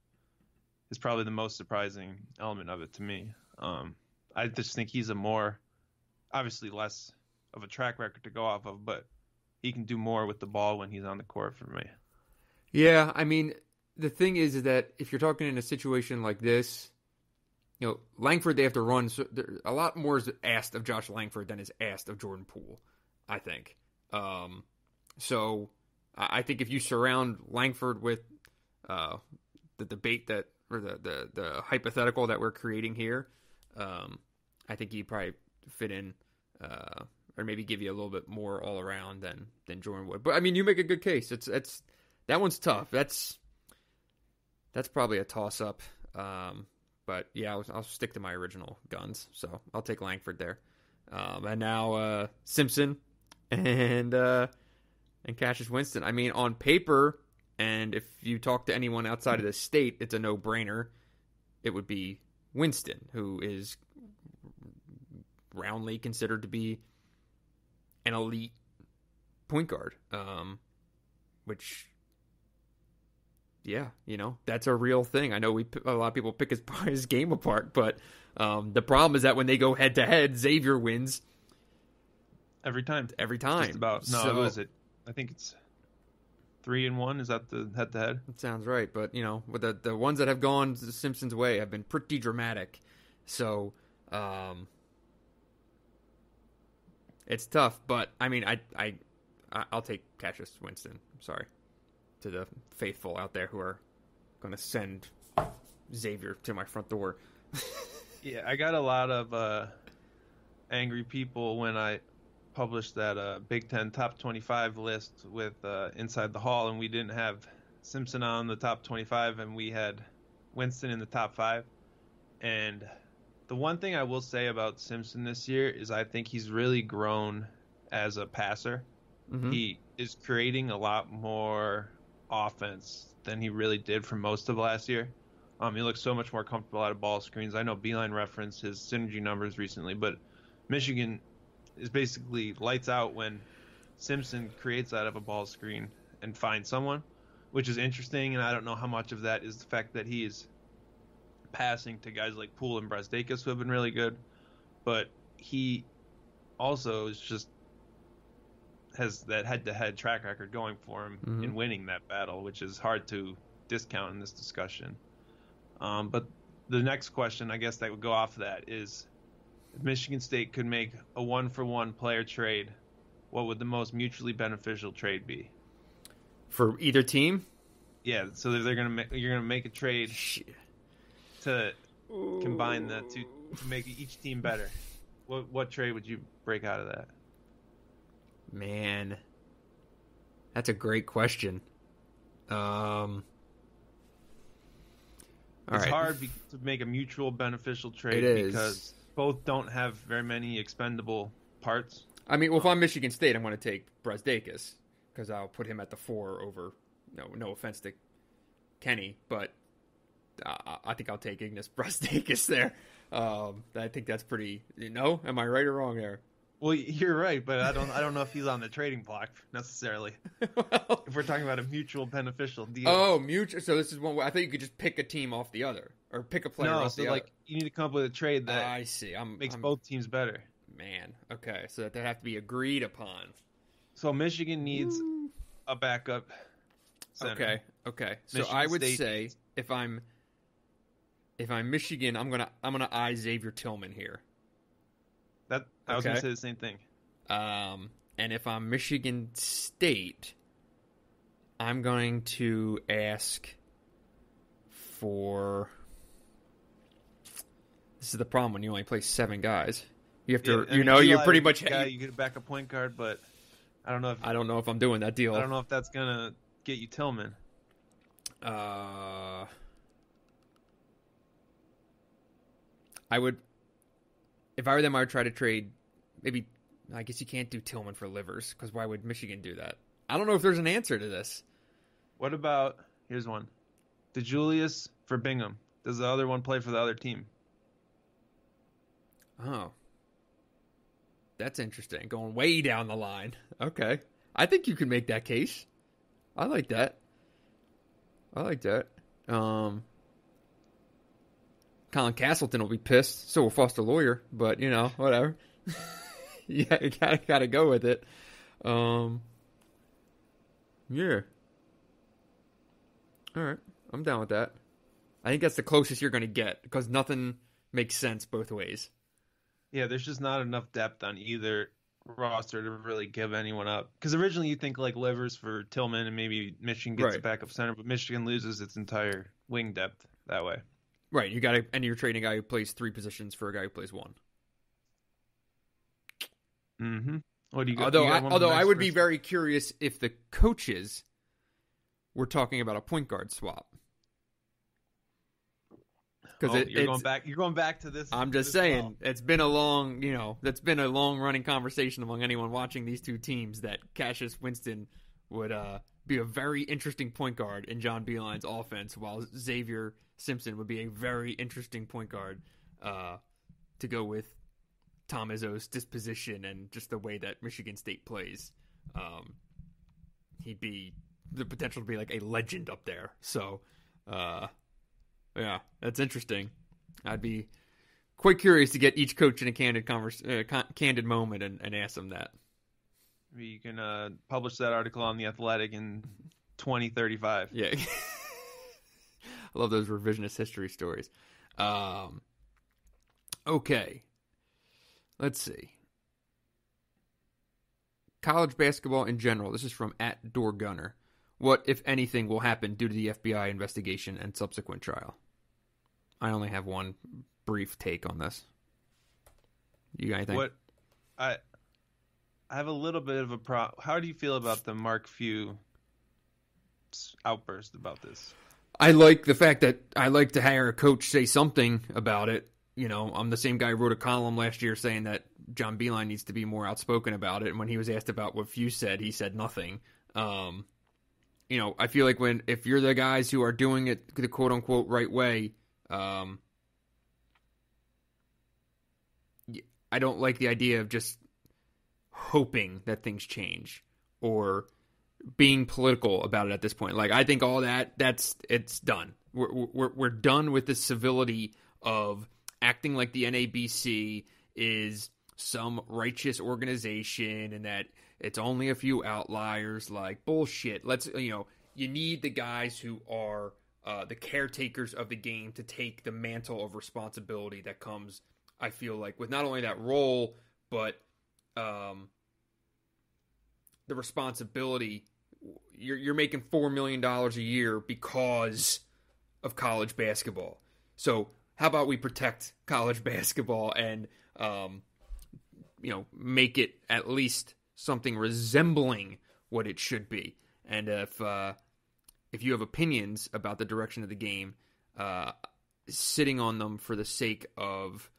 is probably the most surprising element of it to me. I just think he's obviously less of a track record to go off of, but he can do more with the ball when he's on the court for me. Yeah, the thing is that if you're talking in a situation like this, Langford, they have to run. So a lot more is asked of Josh Langford than is asked of Jordan Poole, I think. So I think if you surround Langford with the debate or the hypothetical that we're creating here, I think he'd probably fit in, or maybe give you a little bit more all around than Jordan would. But I mean, you make a good case. It's that one's tough. That's probably a toss up. But yeah, I'll stick to my original guns. So I'll take Langford there. And now Simpson and Cassius Winston. I mean, on paper, and if you talk to anyone outside of the state, it's a no-brainer. It would be Winston, who is roundly considered to be an elite point guard, which, yeah, that's a real thing. I know a lot of people pick his game apart, but the problem is that when they go head-to-head, Xavier wins. Every time. Just about. No, what is it? I think it's 3-1. Is that the head-to-head? That sounds right, but, with the ones that have gone the Simpsons' way have been pretty dramatic. So, it's tough, but I mean, I'll take Cassius Winston. I'm sorry to the faithful out there who are going to send Xavier to my front door. Yeah, I got a lot of angry people when I published that Big Ten top 25 list with Inside the Hall, and we didn't have Simpson on the top 25, and we had Winston in the top 5. And the one thing I will say about Simpson this year is I think he's really grown as a passer. Mm-hmm. He is creating a lot more offense than he really did for most of last year. He looks so much more comfortable out of ball screens. I know Beeline referenced his synergy numbers recently, but Michigan is basically lights out when Simpson creates out of a ball screen and finds someone, which is interesting, and I don't know how much of that is the fact that he is passing to guys like Poole and Brasdeikis, who have been really good, but he also has that head-to-head track record going for him in winning that battle, which is hard to discount in this discussion. But the next question, I guess, that would go off of that is, if Michigan State could make a one-for-one player trade, what would the most mutually beneficial trade be for either team? Yeah, so you're gonna make a trade to combine the two to make each team better. What trade would you break out of that? Man, that's a great question. It's hard to make a mutual beneficial trade because both don't have very many expendable parts. I mean, well, if I'm Michigan State, I'm going to take Brasdeikis because I'll put him at the 4 over. No offense to Kenny, but I think I'll take Ignas Brasdeikis there. I think that's pretty. Am I right or wrong there? Well, you're right, but I don't know if he's on the trading block necessarily. Well, if we're talking about a mutual beneficial deal. Oh, mutual. So this is one way. I thought you could just pick a team off the other, or pick a player off the other. You need to come up with a trade that I see. makes both teams better. Man, okay, so that they have to be agreed upon. So Michigan needs a backup center. Okay. So Michigan I would say if I'm Michigan, I'm gonna eye Xavier Tillman here. I was gonna say the same thing. And if I'm Michigan State, I'm going to ask for. This is the problem when you only play 7 guys. You have to, you're pretty much. You get a backup point guard, but I don't know if I'm doing that deal. I don't know if that's gonna get you Tillman. I would, if I were them, I would try to trade. Maybe, I guess you can't do Tillman for Livers because why would Michigan do that? I don't know if there's an answer to this. What about, here's one, DeJulius for Bingham? Does the other one play for the other team? Oh. That's interesting. Going way down the line. Okay. I think you can make that case. I like that. Colin Castleton will be pissed. So will Foster Lawyer. But, whatever. Yeah, you gotta go with it. Yeah. All right. I'm down with that. I think that's the closest you're going to get because nothing makes sense both ways. Yeah, there's just not enough depth on either roster to really give anyone up. Because originally you think like Livers for Tillman and maybe Michigan gets a Right. backup center, but Michigan loses its entire wing depth that way. Right. And you're trading a guy who plays 3 positions for a guy who plays 1. Mm-hmm. What do you got? Although I would be very curious if the coaches were talking about a point guard swap. Because you're going back to this. I'm just saying, it's been a long, that's been a long running conversation among anyone watching these two teams that Cassius Winston would be a very interesting point guard in John Beilein's offense, while Xavier Simpson would be a very interesting point guard to go with Tom Izzo's disposition and just the way that Michigan State plays. He'd be the potential to be like a legend up there. So, yeah, that's interesting. I'd be quite curious to get each coach in a candid moment and ask them that. You can publish that article on The Athletic in 2035. Yeah. I love those revisionist history stories. Okay. Let's see. College basketball in general. This is from @DoorGunner. What, if anything, will happen due to the FBI investigation and subsequent trial? I only have one brief take on this. You got anything? I have a little bit of a problem. How do you feel about the Mark Few outburst about this? I like the fact that I like to hear a coach say something about it. I'm the same guy who wrote a column last year saying that John Beilein needs to be more outspoken about it. And when he was asked about what Few said, he said nothing. I feel like if you're the guys who are doing it the quote unquote right way, I don't like the idea of just hoping that things change or being political about it at this point. Like, I think all it's done. We're done with the civility of acting like the NABC is some righteous organization and that it's only a few outliers. Like, bullshit. You need the guys who are the caretakers of the game to take the mantle of responsibility that comes, I feel like, with not only that role, but the responsibility. You're making $4 million a year because of college basketball. So how about we protect college basketball and make it at least something resembling what it should be? And if you have opinions about the direction of the game, sitting on them for the sake of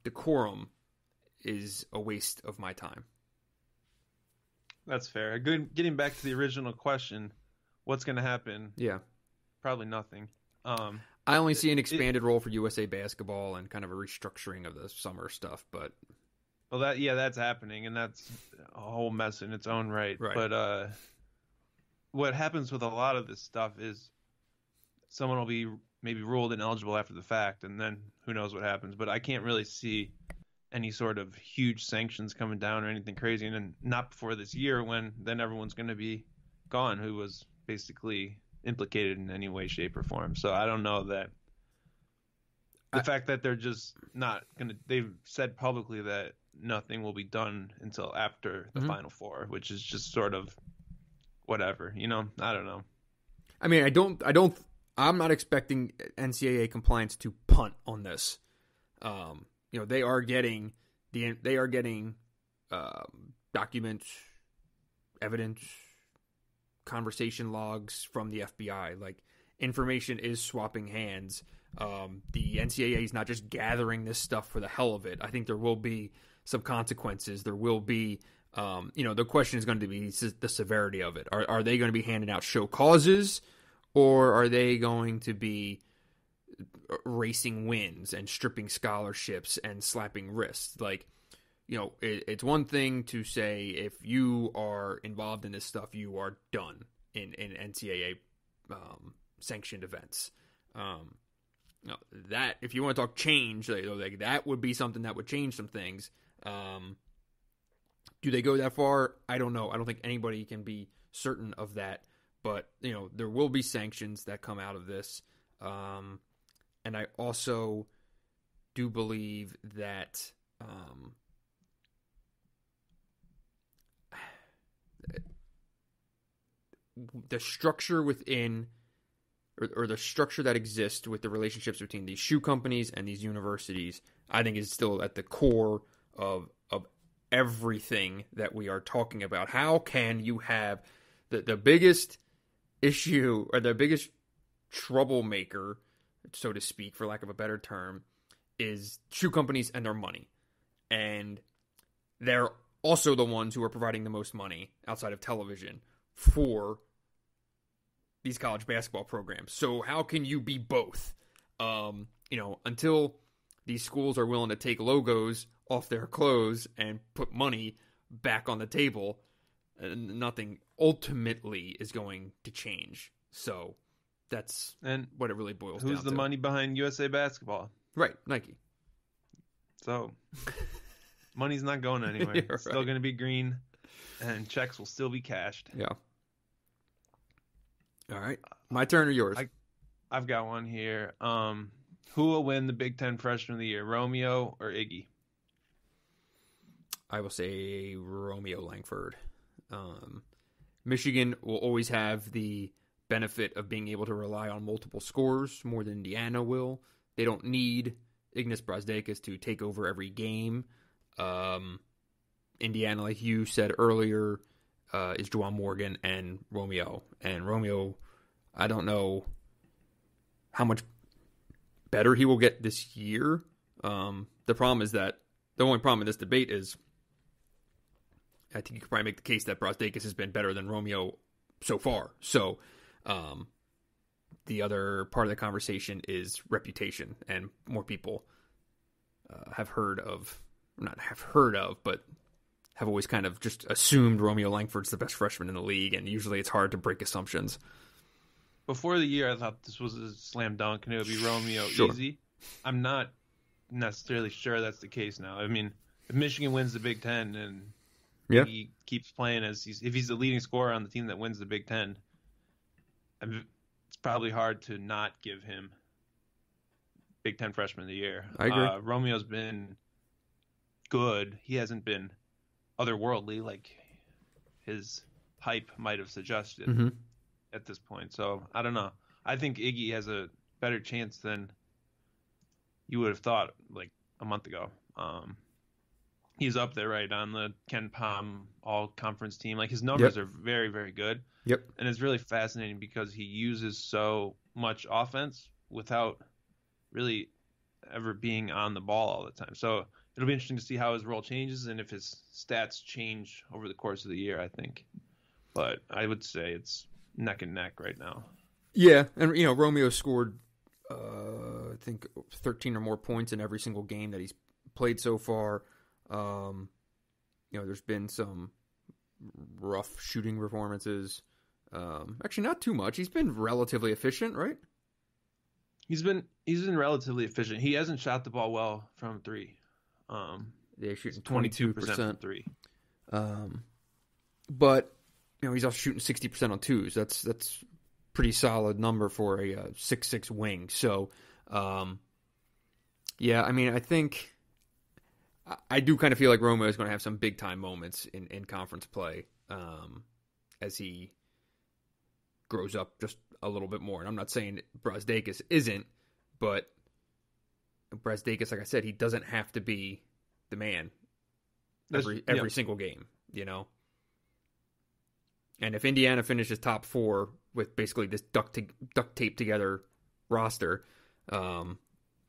decorum is a waste of my time. That's fair. Getting back to the original question, what's going to happen? Yeah. Probably nothing. I only see an expanded role for USA basketball and kind of a restructuring of the summer stuff, but... Well, that's happening, and that's a whole mess in its own right. But what happens with a lot of this stuff is someone will be maybe ruled ineligible after the fact, and then who knows what happens. But I can't really see any sort of huge sanctions coming down or anything crazy, and then not before this year when then everyone's going to be gone who was basically implicated in any way, shape, or form. So I don't know that the fact that they're just not going to – they've said publicly that nothing will be done until after the Final Four, which is just sort of whatever, I don't know. I mean, I'm not expecting NCAA compliance to punt on this. They are getting documents, evidence, conversation logs from the FBI. Like, information is swapping hands. The NCAA is not just gathering this stuff for the hell of it. I think there will be some consequences. There will be, the question is going to be the severity of it. Are they going to be handing out show causes, or are they going to be racing wins and stripping scholarships and slapping wrists? Like, it's one thing to say if you are involved in this stuff, you are done in NCAA sanctioned events. That if you want to talk change, like that would be something that would change some things. Do they go that far? I don't know. I don't think anybody can be certain of that. But there will be sanctions that come out of this. And I also do believe that the structure within, or the structure that exists with the relationships between these shoe companies and these universities, I think is still at the core of everything that we are talking about. How can you have the biggest issue, or the biggest troublemaker, so to speak, for lack of a better term, is shoe companies and their money. And they're also the ones who are providing the most money outside of television for these college basketball programs. So how can you be both? Until these schools are willing to take logos off their clothes and put money back on the table, nothing ultimately is going to change. So that's what it really boils down to. Who's the money behind USA Basketball? Right, Nike. So money's not going anywhere. You're it's still going to be green, and checks will still be cashed. Yeah. All right. My turn or yours? I've got one here. Who will win the Big Ten Freshman of the Year, Romeo or Iggy? I will say Romeo Langford. Michigan will always have the benefit of being able to rely on multiple scorers more than Indiana will. They don't need Ignas Brazdeikis to take over every game. Indiana, like you said earlier, is Juwan Morgan and Romeo. And Romeo, I don't know how much better he will get this year. The only problem in this debate is, I think you could probably make the case that Brazdeikis has been better than Romeo so far. So the other part of the conversation is reputation, and more people but have always kind of just assumed Romeo Langford's the best freshman in the league, and usually it's hard to break assumptions. Before the year, I thought this was a slam dunk, and it would be Romeo Sure. easy. I'm not necessarily sure that's the case now. I mean, if Michigan wins the Big Ten and he keeps playing if he's the leading scorer on the team that wins the Big Ten, it's probably hard to not give him Big Ten Freshman of the Year. I agree. Romeo's been good. He hasn't been otherworldly like his hype might have suggested at this point. So I don't know. I think Iggy has a better chance than you would have thought like a month ago. He's up there, right, on the Ken Pom all-conference team. Like, his numbers are very, very good. Yep. And it's really fascinating because he uses so much offense without really ever being on the ball all the time. So it'll be interesting to see how his role changes and if his stats change over the course of the year, I think. But I would say it's neck and neck right now. Yeah, and, Romeo scored, I think, 13 or more points in every single game that he's played so far. There's been some rough shooting performances. Actually, not too much. He's been relatively efficient, right? He's been relatively efficient. He hasn't shot the ball well from three. They're shooting 22% from three. But he's also shooting 60% on twos. That's pretty solid number for a 6'6" wing. So, yeah, I mean, I think. I do kind of feel like Romeo is going to have some big-time moments in conference play as he grows up just a little bit more. And I'm not saying Brazdeikis isn't, but Brazdeikis, like I said, he doesn't have to be the man every single game, And if Indiana finishes top 4 with basically this duct tape together roster, it'd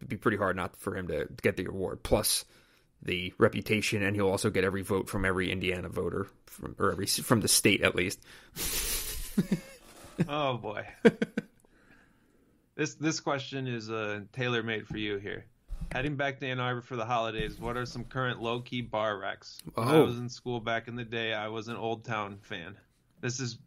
be pretty hard not for him to get the award. Plus the reputation, and he'll also get every vote from every Indiana voter, from the state at least. Oh boy, this question is tailor-made for you here. Heading back to Ann Arbor for the holidays, what are some current low-key bar wrecks? When I was in school back in the day, I was an Old Town fan. This is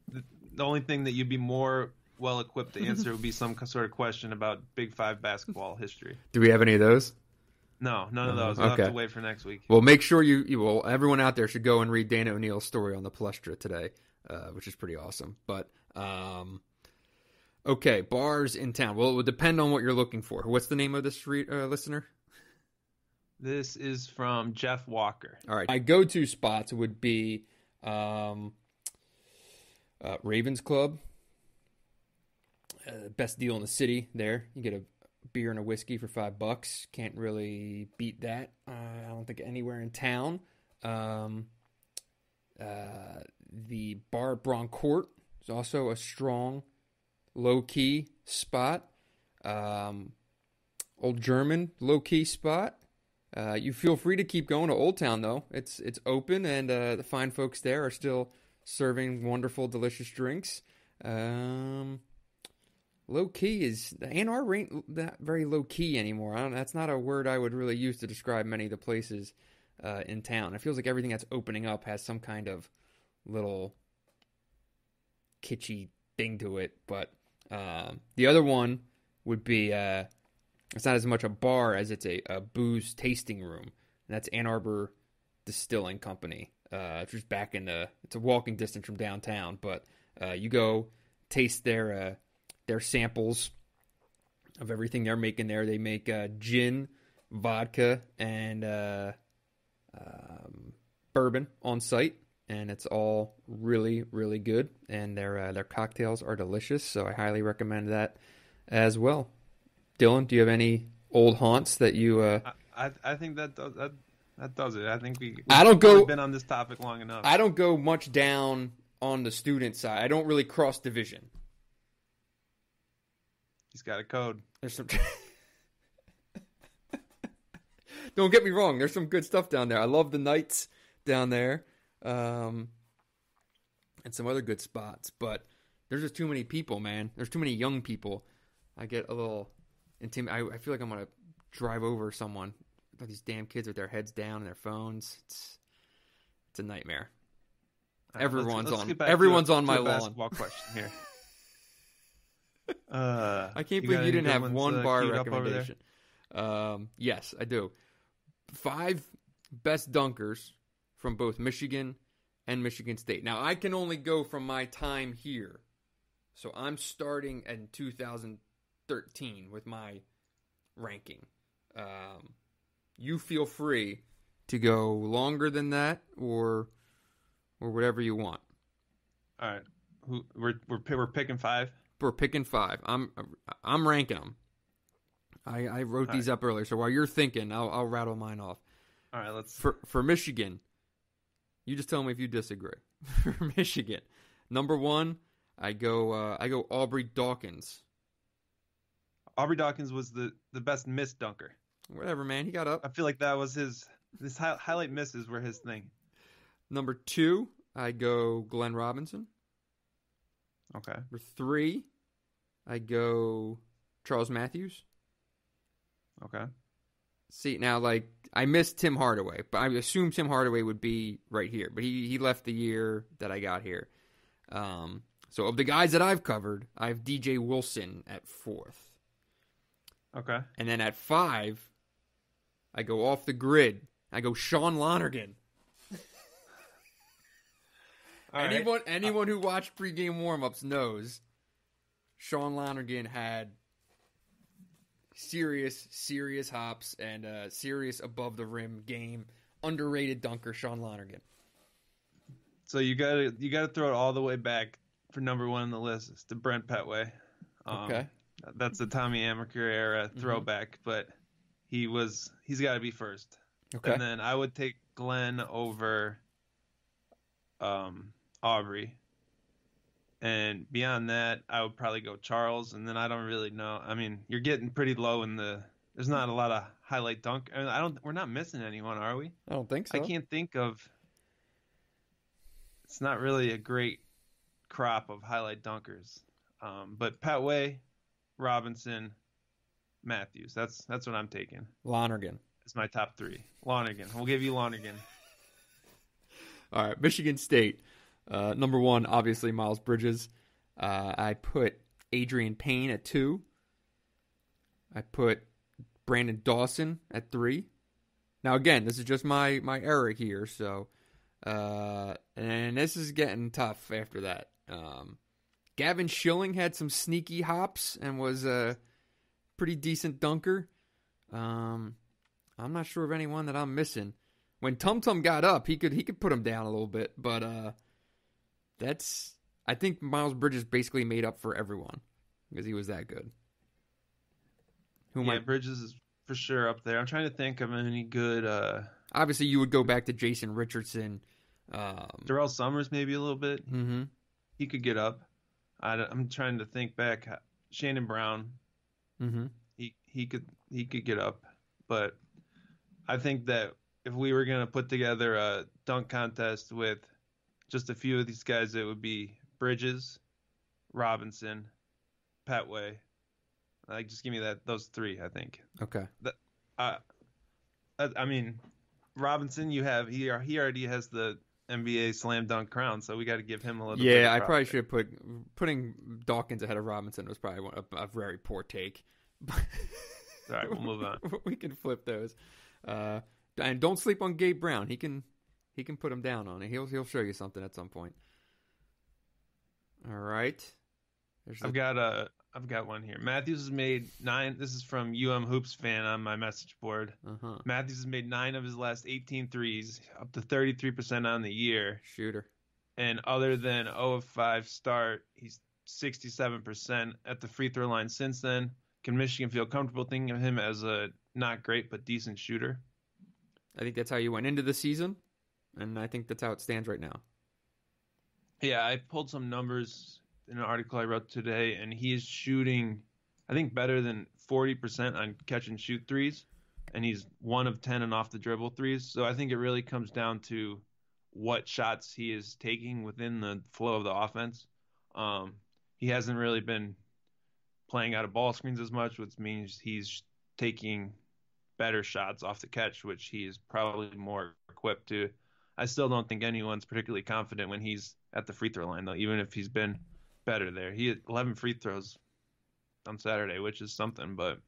the only thing that you'd be more well-equipped to answer would be some sort of question about Big 5 basketball history. Do we have any of those? No, none of those. We'll have to wait for next week. Well, make sure everyone out there should go and read Dana O'Neill's story on the Palestra today, which is pretty awesome. But, okay, bars in town. Well, it would depend on what you're looking for. What's the name of this listener? This is from Jeff Walker. All right. My go-to spots would be Ravens Club. Best deal in the city there. You get a beer and a whiskey for $5. Can't really beat that. I don't think anywhere in town. The bar at Broncourt is also a strong, low-key spot. Old German, low-key spot. You feel free to keep going to Old Town, though. It's open, and the fine folks there are still serving wonderful, delicious drinks. Low-key is... Ann Arbor ain't that very low-key anymore. That's not a word I would really use to describe many of the places in town. It feels like everything that's opening up has some kind of little kitschy thing to it. But the other one would be... it's not as much a bar as it's a booze tasting room. And that's Ann Arbor Distilling Company. It's just back in it's a walking distance from downtown. But you go taste their samples of everything they're making there. They make gin, vodka, and bourbon on site. And it's all really, really good. And their cocktails are delicious. So I highly recommend that as well. Dylan, do you have any old haunts that you? I think that does it. I think we've been on this topic long enough. I don't go much down on the student side. I don't really cross division. He's got a code. There's some. Don't get me wrong. There's some good stuff down there. I love the Knights down there, and some other good spots. But there's just too many people, man. There's too many young people. I get a little. I feel like I'm gonna drive over someone. These damn kids with their heads down and their phones. It's a nightmare. Everyone's on my lawn. Basketball question here. I can't believe you didn't have one bar recommendation. Yes, I do. 5 best dunkers from both Michigan and Michigan State. Now I can only go from my time here, so I'm starting in 2013 with my ranking. You feel free to go longer than that or whatever you want. All right, we're picking 5. We're picking 5. I'm ranking them. I wrote these up earlier, so while you're thinking, I'll rattle mine off. All right, let's. For Michigan, you just tell me if you disagree. For Michigan, number 1, I go Aubrey Dawkins. Aubrey Dawkins was the best missed dunker. Whatever, man. He got up. I feel like that was his highlight misses were his thing. Number 2, I go Glenn Robinson. Okay. Number 3, I go Charles Matthews. Okay. See, now, like, I missed Tim Hardaway, but I assume Tim Hardaway would be right here. But he left the year that I got here. So of the guys that I've covered, I have DJ Wilson at 4th. Okay. And then at 5, I go off the grid. I go Sean Lonergan. Anyone who watched pregame warmups knows Sean Lonergan had serious hops and serious above the rim game. Underrated dunker Sean Lonergan. So you gotta throw it all the way back for number 1 on the list. It's to Brent Petway. Okay. That's the Tommy Amaker era throwback, but he's got to be first. Okay. And then I would take Glenn over Aubrey. And beyond that, I would probably go Charles, and then I don't really know. I mean, you're getting pretty low in there's not a lot of highlight dunk. We're not missing anyone, are we? I don't think so. I can't think of. It's not really a great crop of highlight dunkers. But Petway, Robinson, Matthews. That's what I'm taking. Lonergan. It's my top 3. Lonergan. We'll give you Lonergan. All right, Michigan State. Number 1, obviously, Miles Bridges. I put Adrian Payne at 2. I put Brandon Dawson at 3. Now, again, this is just my error here, so and this is getting tough after that. Gavin Schilling had some sneaky hops and was a pretty decent dunker. I'm not sure of anyone that I'm missing. When Tum Tum got up, he could put him down a little bit, but I think Miles Bridges basically made up for everyone because he was that good. Bridges is for sure up there. I'm trying to think of any good. Obviously, you would go back to Jason Richardson. Darrell Summers maybe a little bit. Mm-hmm. He could get up. I'm trying to think back. Shannon Brown. Mm-hmm. He could get up, but I think that if we were gonna put together a dunk contest with just a few of these guys, it would be Bridges, Robinson, Petway. Like, just give me those three. I think. Okay. I mean, Robinson, he already has the NBA slam dunk crown, so we got to give him a little. Yeah, I probably should have putting Dawkins ahead of Robinson was probably a very poor take. All right, we'll move on. We can flip those, and don't sleep on Gabe Brown. He can put him down on it. He'll show you something at some point. All right. I've got one here. Matthews has made 9. This is from Hoops fan on my message board. Uh-huh. Matthews has made 9 of his last 18 threes, up to 33% on the year. Shooter. And other than 0 of 5 start, he's 67% at the free throw line since then. Can Michigan feel comfortable thinking of him as a not great but decent shooter? I think that's how you went into the season, and I think that's how it stands right now. Yeah, I pulled some numbers in an article I wrote today, and he is shooting, I think, better than 40% on catch and shoot threes, and he's 1 of 10 on off the dribble threes. So I think it really comes down to what shots he is taking within the flow of the offense. He hasn't really been playing out of ball screens as much, which means he's taking better shots off the catch, which he is probably more equipped to. I still don't think anyone's particularly confident when he's at the free throw line, though, even if he's been better there. He had 11 free throws on Saturday, which is something, but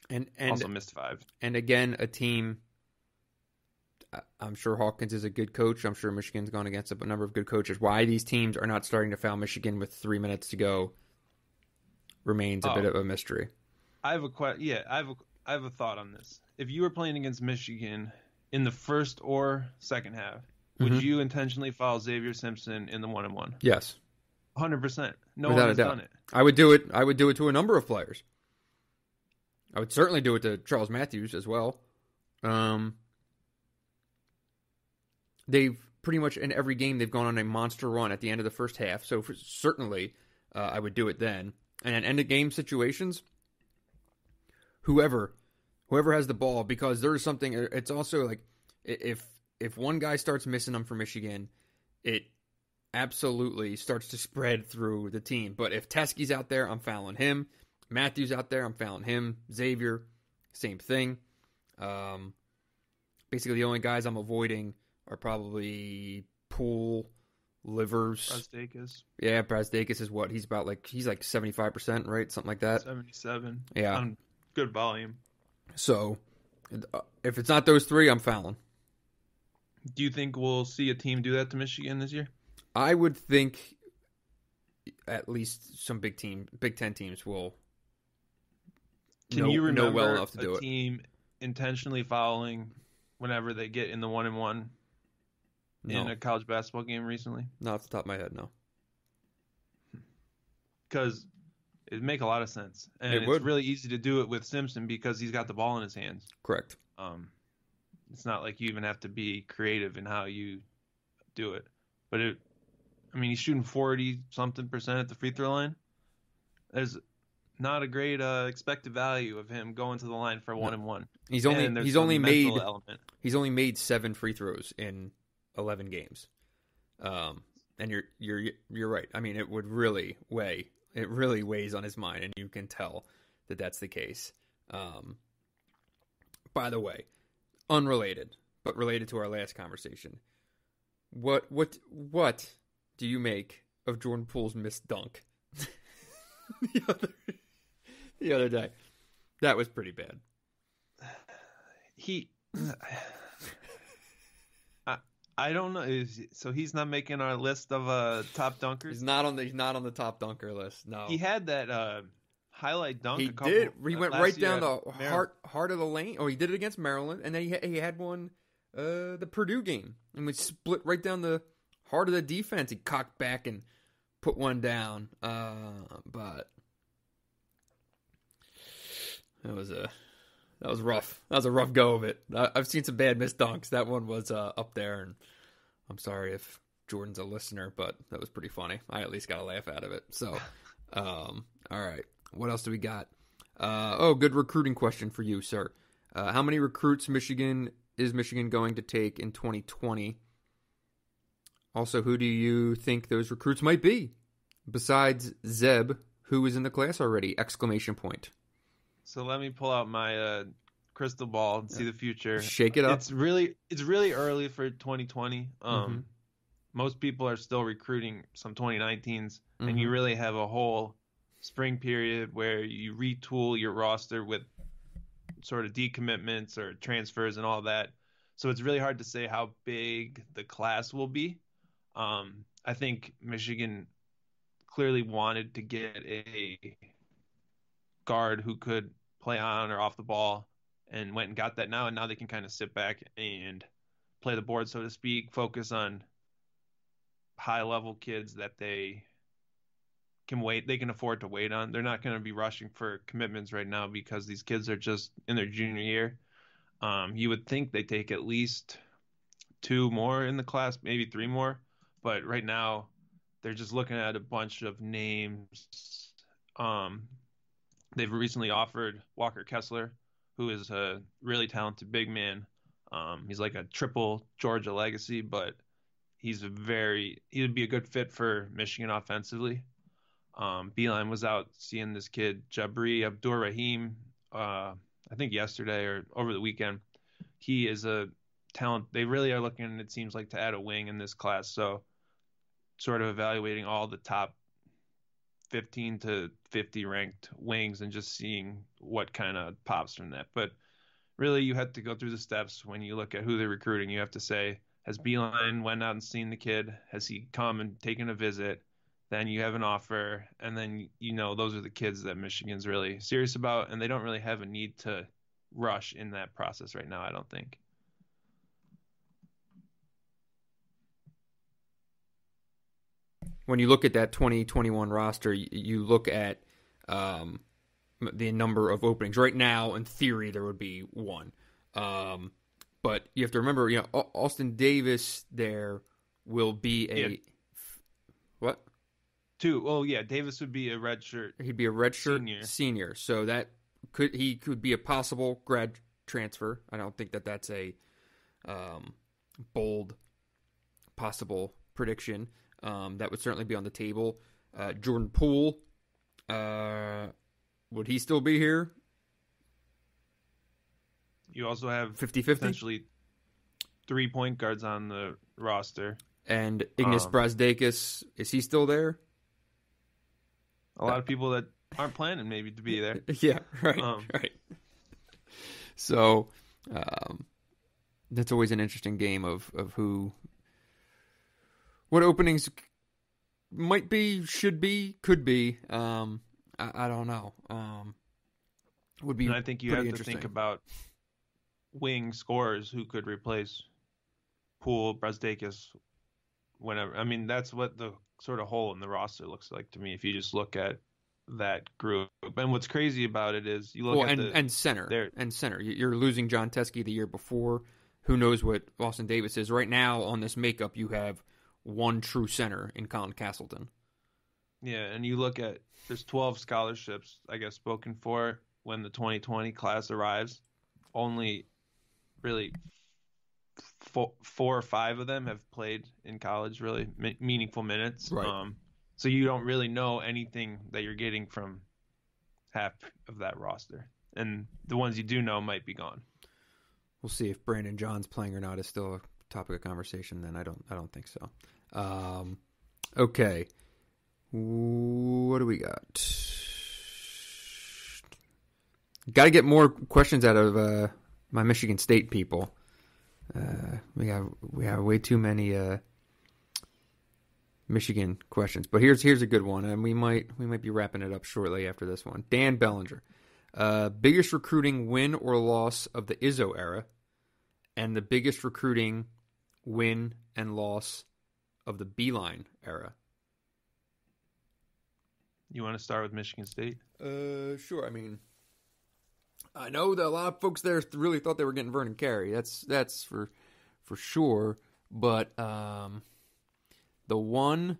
and also missed 5. And again, a team. I'm sure Hawkins is a good coach. I'm sure Michigan's gone against a number of good coaches. Why these teams are not starting to foul Michigan with 3 minutes to go remains a bit of a mystery. I have a thought on this. If you were playing against Michigan in the first or second half, would you intentionally foul Xavier Simpson in the 1-on-1? Yes. 100%. No Without one has a doubt. done it. I would do it. I would do it to a number of players. I would certainly do it to Charles Matthews as well. They've pretty much in every game they've gone on a monster run at the end of the first half. So certainly, I would do it then. And in end of game situations, whoever has the ball, because there's something. It's also like if one guy starts missing them for Michigan, it absolutely starts to spread through the team. But if Teskey's out there, I'm fouling him. Matthews out there, I'm fouling him. Xavier, same thing. Basically, the only guys I'm avoiding are probably Poole, Livers. Brazdakis. Yeah, Brazdakis is what? He's about he's like 75%, right? Something like that. 77. Yeah. On good volume. So, if it's not those three, I'm fouling. Do you think we'll see a team do that to Michigan this year? I would think at least some Big Ten teams will you remember know well enough to do a it. Team intentionally fouling whenever they get in the 1-on-1 in a college basketball game recently? Not off the top of my head, no. Because it'd make a lot of sense. And It it's would. really easy to do it with Simpson because he's got the ball in his hands. Correct. It's not like you even have to be creative in how you do it. But he's shooting 40-something% at the free throw line. There's not a great expected value of him going to the line for a 1-on-1. He's only made 7 free throws in 11 games. And you're right. I mean, it would really weigh. It really weighs on his mind, and you can tell that that's the case. By the way, unrelated, but related to our last conversation. What do you make of Jordan Poole's missed dunk the other day? That was pretty bad. I don't know. So he's not making our list of top dunkers. He's not on the top dunker list. No, he had that highlight dunk. He a couple, did. He went right down the Maryland. heart of the lane. Oh, he did it against Maryland, and then he had one the Purdue game, and we split right down the heart of the defense. He cocked back and put one down. But that was rough. That was a rough go of it. I've seen some bad missed dunks. That one was up there, and I'm sorry if Jordan's a listener, but that was pretty funny. I at least got a laugh out of it. So, all right. What else do we got? Good recruiting question for you, sir. How many recruits is Michigan going to take in 2020? Also, who do you think those recruits might be? Besides Zeb, who is in the class already? Exclamation point. So let me pull out my crystal ball and see the future. Shake it up. It's really early for 2020. Most people are still recruiting some 2019s, and you really have a whole spring period where you retool your roster with sort of decommitments or transfers and all that. So it's really hard to say how big the class will be. I think Michigan clearly wanted to get a guard who could play on or off the ball, and went and got that now. And now they can kind of sit back and play the board, so to speak, focus on high level kids that they can afford to wait on. They're not going to be rushing for commitments right now because these kids are just in their junior year. You would think they take at least 2 more in the class, maybe 3 more, but right now they're just looking at a bunch of names. They've recently offered Walker Kessler, who is a really talented big man. He's like a triple Georgia legacy, but he would be a good fit for Michigan offensively. Beeline was out seeing this kid, Jabri Abdur-Rahim, I think yesterday or over the weekend. He is a talent. They really are looking, it seems like, to add a wing in this class. So sort of evaluating all the top 15 to 50 ranked wings and just seeing what kind of pops from that. But really, you have to go through the steps when you look at who they're recruiting. You have to say, has Beeline went out and seen the kid? Has he come and taken a visit? Then you have an offer, and then those are the kids that Michigan's really serious about, and they don't really have a need to rush in that process right now, I don't think. When you look at that 2021 roster, you look at the number of openings. Right now, in theory, there would be 1. But you have to remember, Austin Davis there will be a... What? 2. Oh, yeah, Davis would be a redshirt. He'd be a redshirt senior. So he could be a possible grad transfer. I don't think that's a bold possible prediction. That would certainly be on the table. Jordan Poole, would he still be here? You also have 50-50? Potentially 3 point guards on the roster. And Ignas Brazdeikis, is he still there? A lot of people that aren't planning maybe to be there. Yeah, right, right. So that's always an interesting game of what openings might be, should be, could be. I don't know. Would be. And I think you have to think about wing scorers who could replace Poole, Brazdeikis, whenever. I mean, that's what the sort of hole in the roster looks like to me if you just look at that group. And what's crazy about it is you look at center. You're losing John Teskey the year before. Who knows what Austin Davis is right now on this makeup? You have 1 true center in Colin Castleton. Yeah, and you look at there's 12 scholarships, I guess, spoken for when the 2020 class arrives. Only really 4 or 5 of them have played in college, really meaningful minutes. Right. So you don't really know anything that you're getting from half of that roster, and the ones you do know might be gone. We'll see if Brandon John's playing or not is still a topic of conversation. Then I don't think so. Okay, what do we got? Got to get more questions out of my Michigan State people. We have way too many Michigan questions. But here's a good one, and we might be wrapping it up shortly after this one. Dan Bellinger, biggest recruiting win or loss of the Izzo era, and the biggest recruiting win and loss of the Beeline era. You want to start with Michigan State? Sure. I mean, I know that a lot of folks there really thought they were getting Vernon Carey. That's for sure. But the one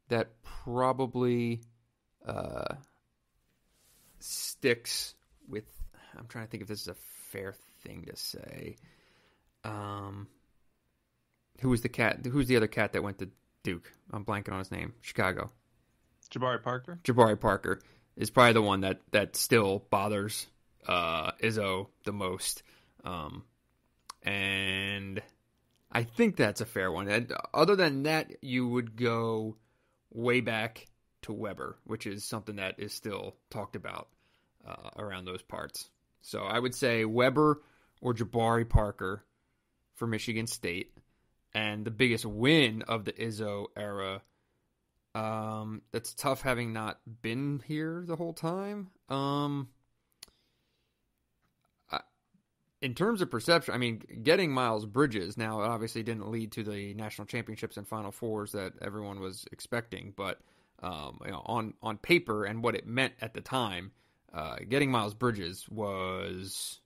that probably sticks with, I'm trying to think if this is a fair thing to say. Who was the cat? Who's the other cat that went to Duke? I'm blanking on his name. Chicago. Jabari Parker? Jabari Parker is probably the one that still bothers Izzo the most. And I think that's a fair one. And other than that, you would go way back to Weber, which is something that is still talked about around those parts. So I would say Weber or Jabari Parker for Michigan State. And the biggest win of the Izzo era, that's tough having not been here the whole time. In terms of perception, I mean, getting Miles Bridges, now it obviously didn't lead to the national championships and Final Fours that everyone was expecting, but on paper and what it meant at the time, getting Miles Bridges was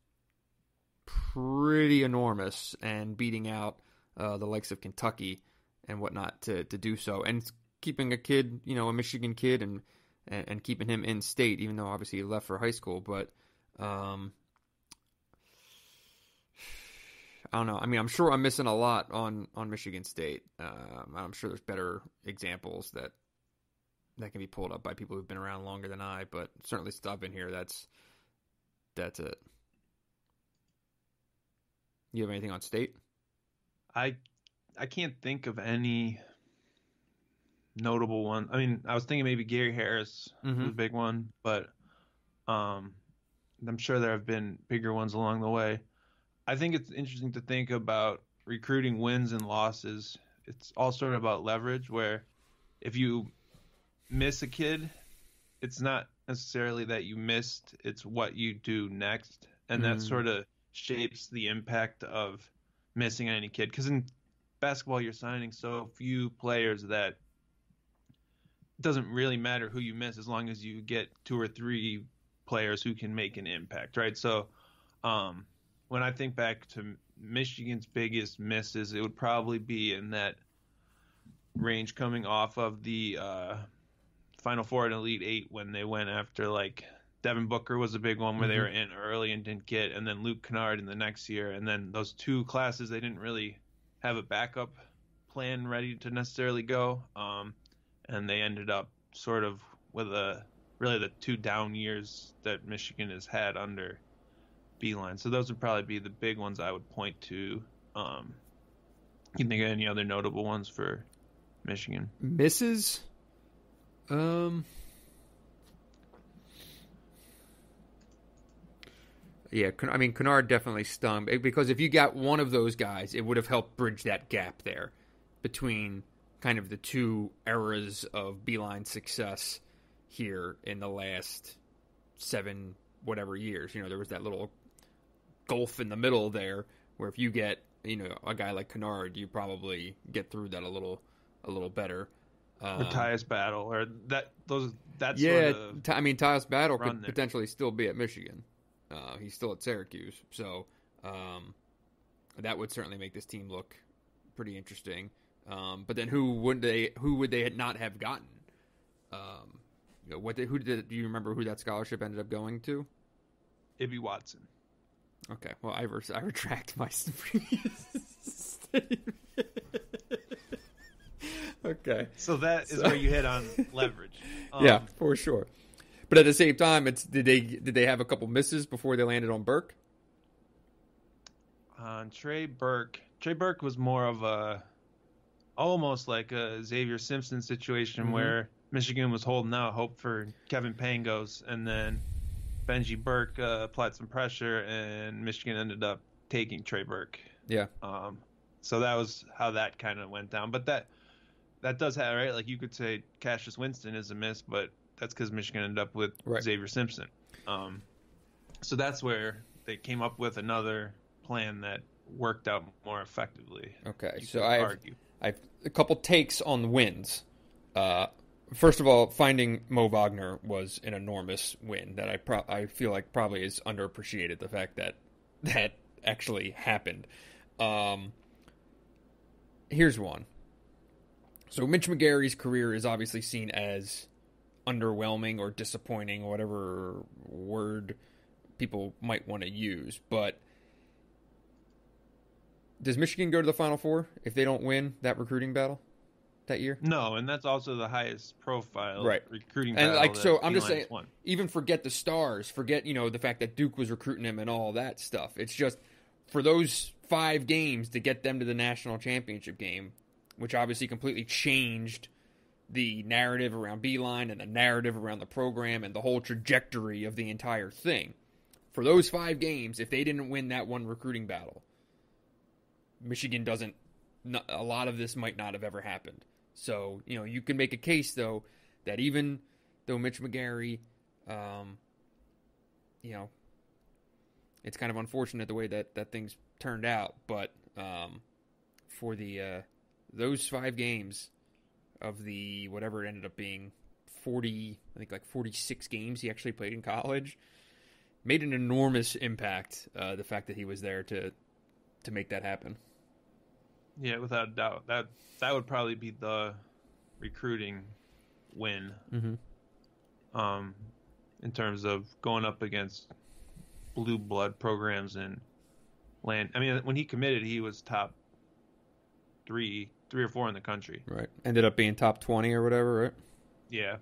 pretty enormous, and beating out the likes of Kentucky and whatnot to do so, and keeping a kid, a Michigan kid, and keeping him in state, even though obviously he left for high school. But I don't know. I mean, I'm sure I'm missing a lot on Michigan State. I'm sure there's better examples that can be pulled up by people who've been around longer than I. But certainly, since I've been here, that's it. You have anything on state? I can't think of any notable one. I mean, I was thinking maybe Gary Harris was a big one, but I'm sure there have been bigger ones along the way. I think it's interesting to think about recruiting wins and losses. It's all sort of about leverage, where if you miss a kid, it's not necessarily that you missed, it's what you do next. And that sort of shapes the impact of missing any kid. Because in basketball, you're signing so few players that it doesn't really matter who you miss as long as you get 2 or 3 players who can make an impact, right? So when I think back to Michigan's biggest misses, it would probably be in that range coming off of the Final Four and Elite Eight, when they went after, like, Devin Booker was a big one where they were in early and didn't get, and then Luke Kennard in the next year. And then those 2 classes, they didn't really have a backup plan ready to necessarily go. And they ended up sort of with really the 2 down years that Michigan has had under Beeline. So those would probably be the big ones I would point to. You think of any other notable ones for Michigan? Misses? Yeah, I mean, Kennard definitely stung, because if you got one of those guys, it would have helped bridge that gap there between kind of the 2 eras of Beeline success here in the last 7 whatever years. There was that little gulf in the middle there where if you get, a guy like Kennard, you probably get through that a little better. Tyus Battle, or that's yeah. sort of I mean, Tyus Battle could there. Potentially still be at Michigan. He's still at Syracuse, so that would certainly make this team look pretty interesting. But then who would they not have gotten? Do you remember who that scholarship ended up going to? Ibby Watson. Okay, well, I retract my previous statement. Okay. So that is where you hit on leverage. Yeah, for sure. But at the same time, did they have a couple misses before they landed on Burke? Trey Burke was more of almost like a Xavier Simpson situation where Michigan was holding out hope for Kevin Pangos, and then Benji Burke applied some pressure, and Michigan ended up taking Trey Burke. Yeah. So that was how that kind of went down. But that does have, right? Like you could say Cassius Winston is a miss, but that's because Michigan ended up with Right. Xavier Simpson. So that's where they came up with another plan that worked out more effectively. Okay, You so could argue. I have a couple takes on the wins. First of all, finding Mo Wagner was an enormous win that I feel like probably is underappreciated. The fact that that actually happened. Here's one. So Mitch McGary's career is obviously seen as underwhelming or disappointing, or whatever word people might want to use. But does Michigan go to the Final Four if they don't win that recruiting battle that year? No, and that's also the highest profile Right. recruiting And battle like, that so I'm just Beeline's saying, won. even forget the stars, forget, the fact that Duke was recruiting him and all that stuff. It's just for those 5 games to get them to the national championship game, which obviously completely changed the narrative around Beeline and the narrative around the program and the whole trajectory of the entire thing. For those 5 games, if they didn't win that one recruiting battle, Michigan doesn't, a lot of this might not have ever happened. So, you can make a case, though, that even though Mitch McGary, it's kind of unfortunate the way that things turned out, but for the those 5 games of the whatever it ended up being 40, I think like 46 games he actually played in college, made an enormous impact. The fact that he was there to make that happen. Yeah, without a doubt. That would probably be the recruiting win. Mm-hmm. In terms of going up against blue blood programs and land. I mean, when he committed, he was top 3 or 4 in the country. Right. Ended up being top 20 or whatever, right? Yeah.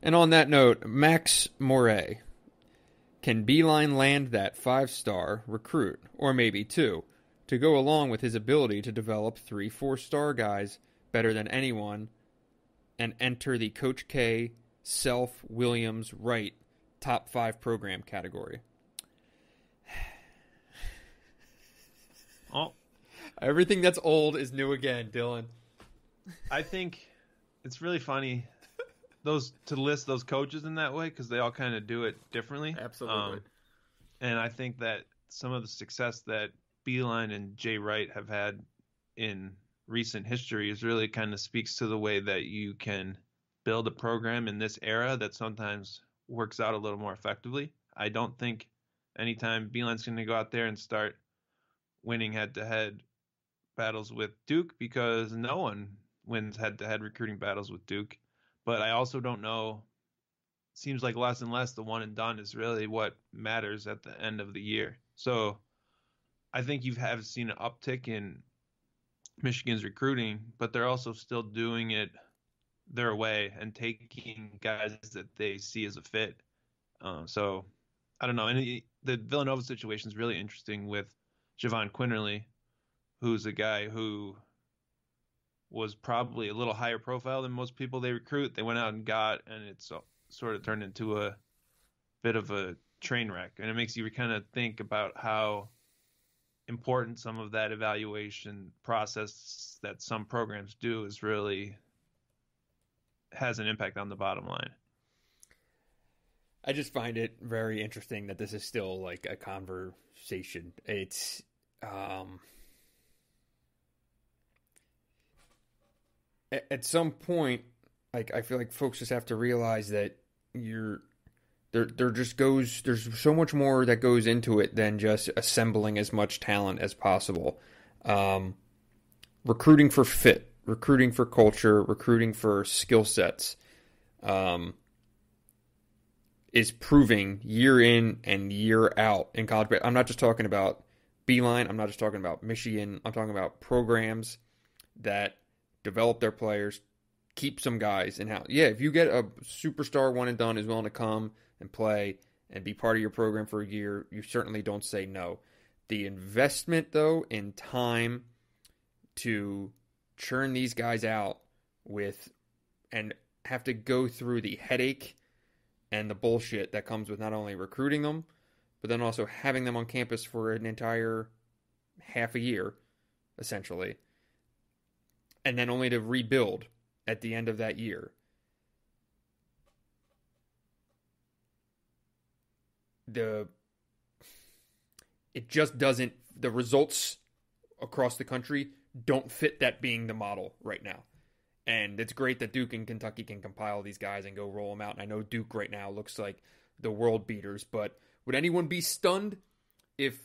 And on that note, Max Moret. Can Beeline land that 5-star recruit, or maybe 2, to go along with his ability to develop 3 4-star guys better than anyone and enter the Coach K, Self, Williams, Wright top 5 program category? Oh, everything that's old is new again, Dylan. I think it's really funny to list those coaches in that way because they all kind of do it differently. Absolutely. And I think that some of the success that Beeline and Jay Wright have had in recent history is really kind of speaks to the way that you can build a program in this era that sometimes works out a little more effectively. I don't think anytime Beeline's going to go out there and start winning head-to-head battles with Duke because no one wins head-to-head recruiting battles with Duke. But I also don't know. Seems like less and less the one and done is really what matters at the end of the year. So I think you have seen an uptick in Michigan's recruiting, but they're also still doing it their way and taking guys that they see as a fit. So I don't know. And the Villanova situation is really interesting with Javon Quinterly, who's a guy who was probably a little higher profile than most people they recruit. They went out and got, and it's sort of turned into a bit of a train wreck. And it makes you kind of think about how important some of that evaluation process that some programs do is really has an impact on the bottom line. I just find it very interesting that this is still like a conversation. It's at some point, like I feel like folks just have to realize that there's so much more that goes into it than just assembling as much talent as possible. Recruiting for fit, recruiting for culture, recruiting for skill sets, is proving year in and year out in college. I'm not just talking about Beeline. I'm not just talking about Michigan. I'm talking about programs that develop their players, keep some guys in house. Yeah, if you get a superstar one and done who's willing to come and play and be part of your program for a year, you certainly don't say no. The investment, though, in time to churn these guys out with and have to go through the headache and the bullshit that comes with not only recruiting them, but then also having them on campus for an entire half a year, essentially. and then only to rebuild at the end of that year. It just doesn't, the results across the country don't fit that being the model right now. And it's great that Duke and Kentucky can compile these guys and go roll them out. And I know Duke right now looks like the world beaters, but would anyone be stunned if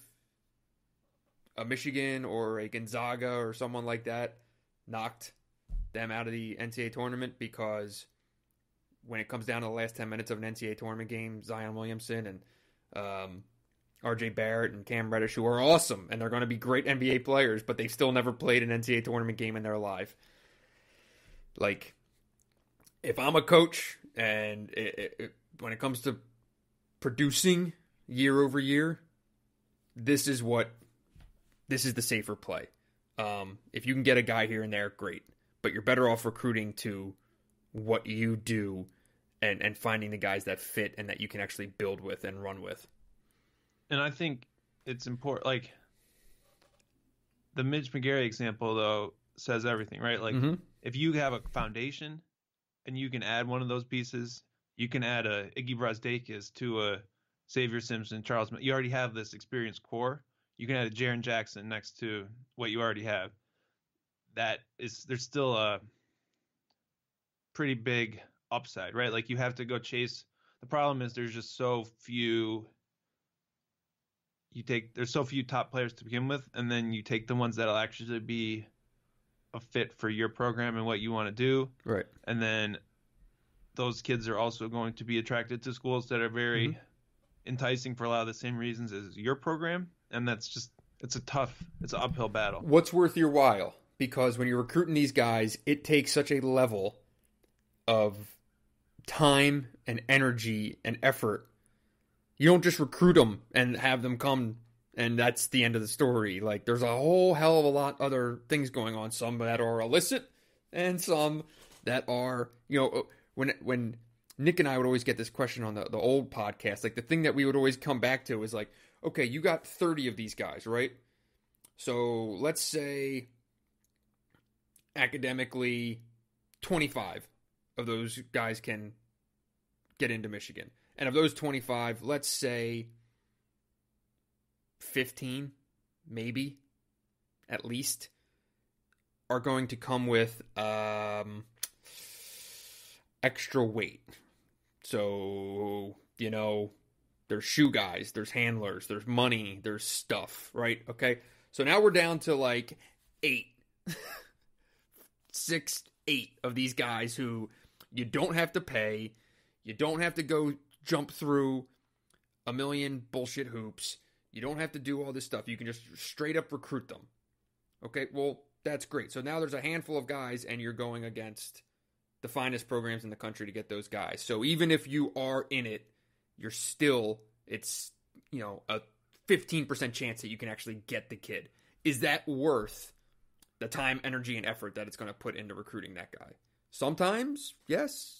a Michigan or a Gonzaga or someone like that knocked them out of the NCAA tournament? Because when it comes down to the last 10 minutes of an NCAA tournament game, Zion Williamson and RJ Barrett and Cam Reddish, who are awesome, and they're going to be great NBA players, but they've still never played an NCAA tournament game in their life. Like, if I'm a coach and when it comes to producing year over year, this is the safer play. If you can get a guy here and there, great. But you're better off recruiting to what you do and finding the guys that fit and that you can actually build with and run with. And I think it's important, like, the Mitch McGary example, though, says everything, right? Like, if you have a foundation and you can add one of those pieces, you can add a Iggy Brasdeikis to a Xavier Simpson, Charles. You already have this experienced core. You can add a Jaren Jackson next to what you already have. There's still a pretty big upside, right? Like, you have to go chase. The problem is there's just so few. There's so few top players to begin with, and then you take the ones that'll actually be a fit for your program and what you want to do. Right. And then those kids are also going to be attracted to schools that are very enticing for a lot of the same reasons as your program. And that's just, it's an uphill battle. What's worth your while? Because when you're recruiting these guys, it takes such a level of time and energy and effort. You don't just recruit them and have them come and that's the end of the story. Like, there's a whole hell of a lot other things going on. Some that are illicit and some that are, when Nick and I would always get this question on the old podcast, like the thing that we would always come back to is like, okay, you got 30 of these guys, right? So let's say academically 25 of those guys can get into Michigan. And of those 25, let's say 15, maybe, at least, are going to come with extra weight. So, there's shoe guys, there's handlers, there's money, there's stuff, right? Okay, so now we're down to like 8, 6, 8 of these guys who you don't have to pay, you don't have to go jump through a million bullshit hoops. You don't have to do all this stuff. You can just straight up recruit them. Okay, well, that's great. So now there's a handful of guys, and you're going against the finest programs in the country to get those guys. So even if you are in it, it's a 15% chance that you can actually get the kid. Is that worth the time, energy, and effort that it's going to put into recruiting that guy? Sometimes, yes.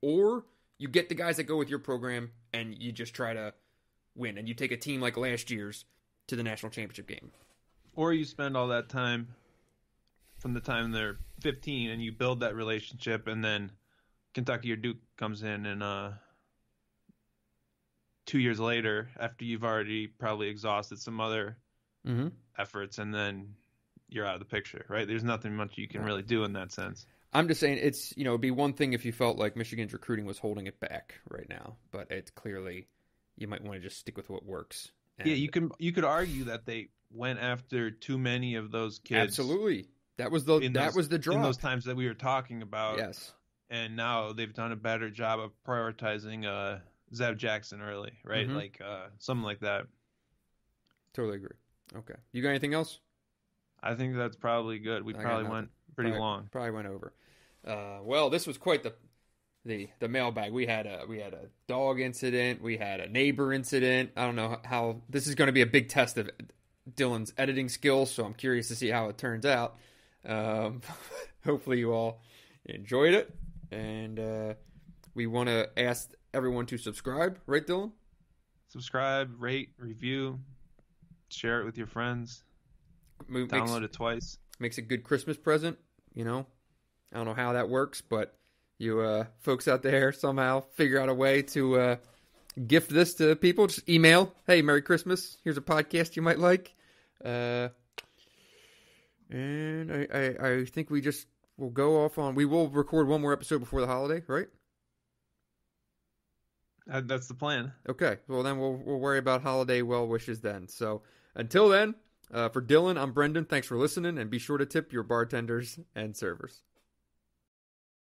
Or you get the guys that go with your program and you just try to win. And you take a team like last year's to the national championship game. Or you spend all that time from the time they're 15 and you build that relationship, and then Kentucky or Duke comes in and 2 years later, after you've already probably exhausted some other efforts, and then you're out of the picture, right? There's nothing much you can really do in that sense. I'm just saying it'd be one thing if you felt like Michigan's recruiting was holding it back right now, but it's clearly you might want to just stick with what works. And yeah, you could argue that they went after too many of those kids. Absolutely. That was the draw. In those times that we were talking about. Yes. And now they've done a better job of prioritizing Zev Jackson early, right? Like something like that. Totally agree. Okay. You got anything else? I think that's probably good. We probably went pretty long. Probably went over. Well, this was quite the mailbag. We had a dog incident. We had a neighbor incident. I don't know how this is going to be a big test of Dylan's editing skills, so I'm curious to see how it turns out. Hopefully you all enjoyed it, and we want to ask everyone to subscribe, right, Dylan? Subscribe, rate, review, share it with your friends. Download it twice. Makes a good Christmas present I don't know how that works, but you folks out there somehow figure out a way to gift this to people. Just email, hey, Merry Christmas. Here's a podcast you might like. And I think we'll go off on. We will record one more episode before the holiday, right? That's the plan. Okay. Well, then we'll worry about holiday well wishes then. So until then, for Dylan, I'm Brendan. Thanks for listening, and be sure to tip your bartenders and servers.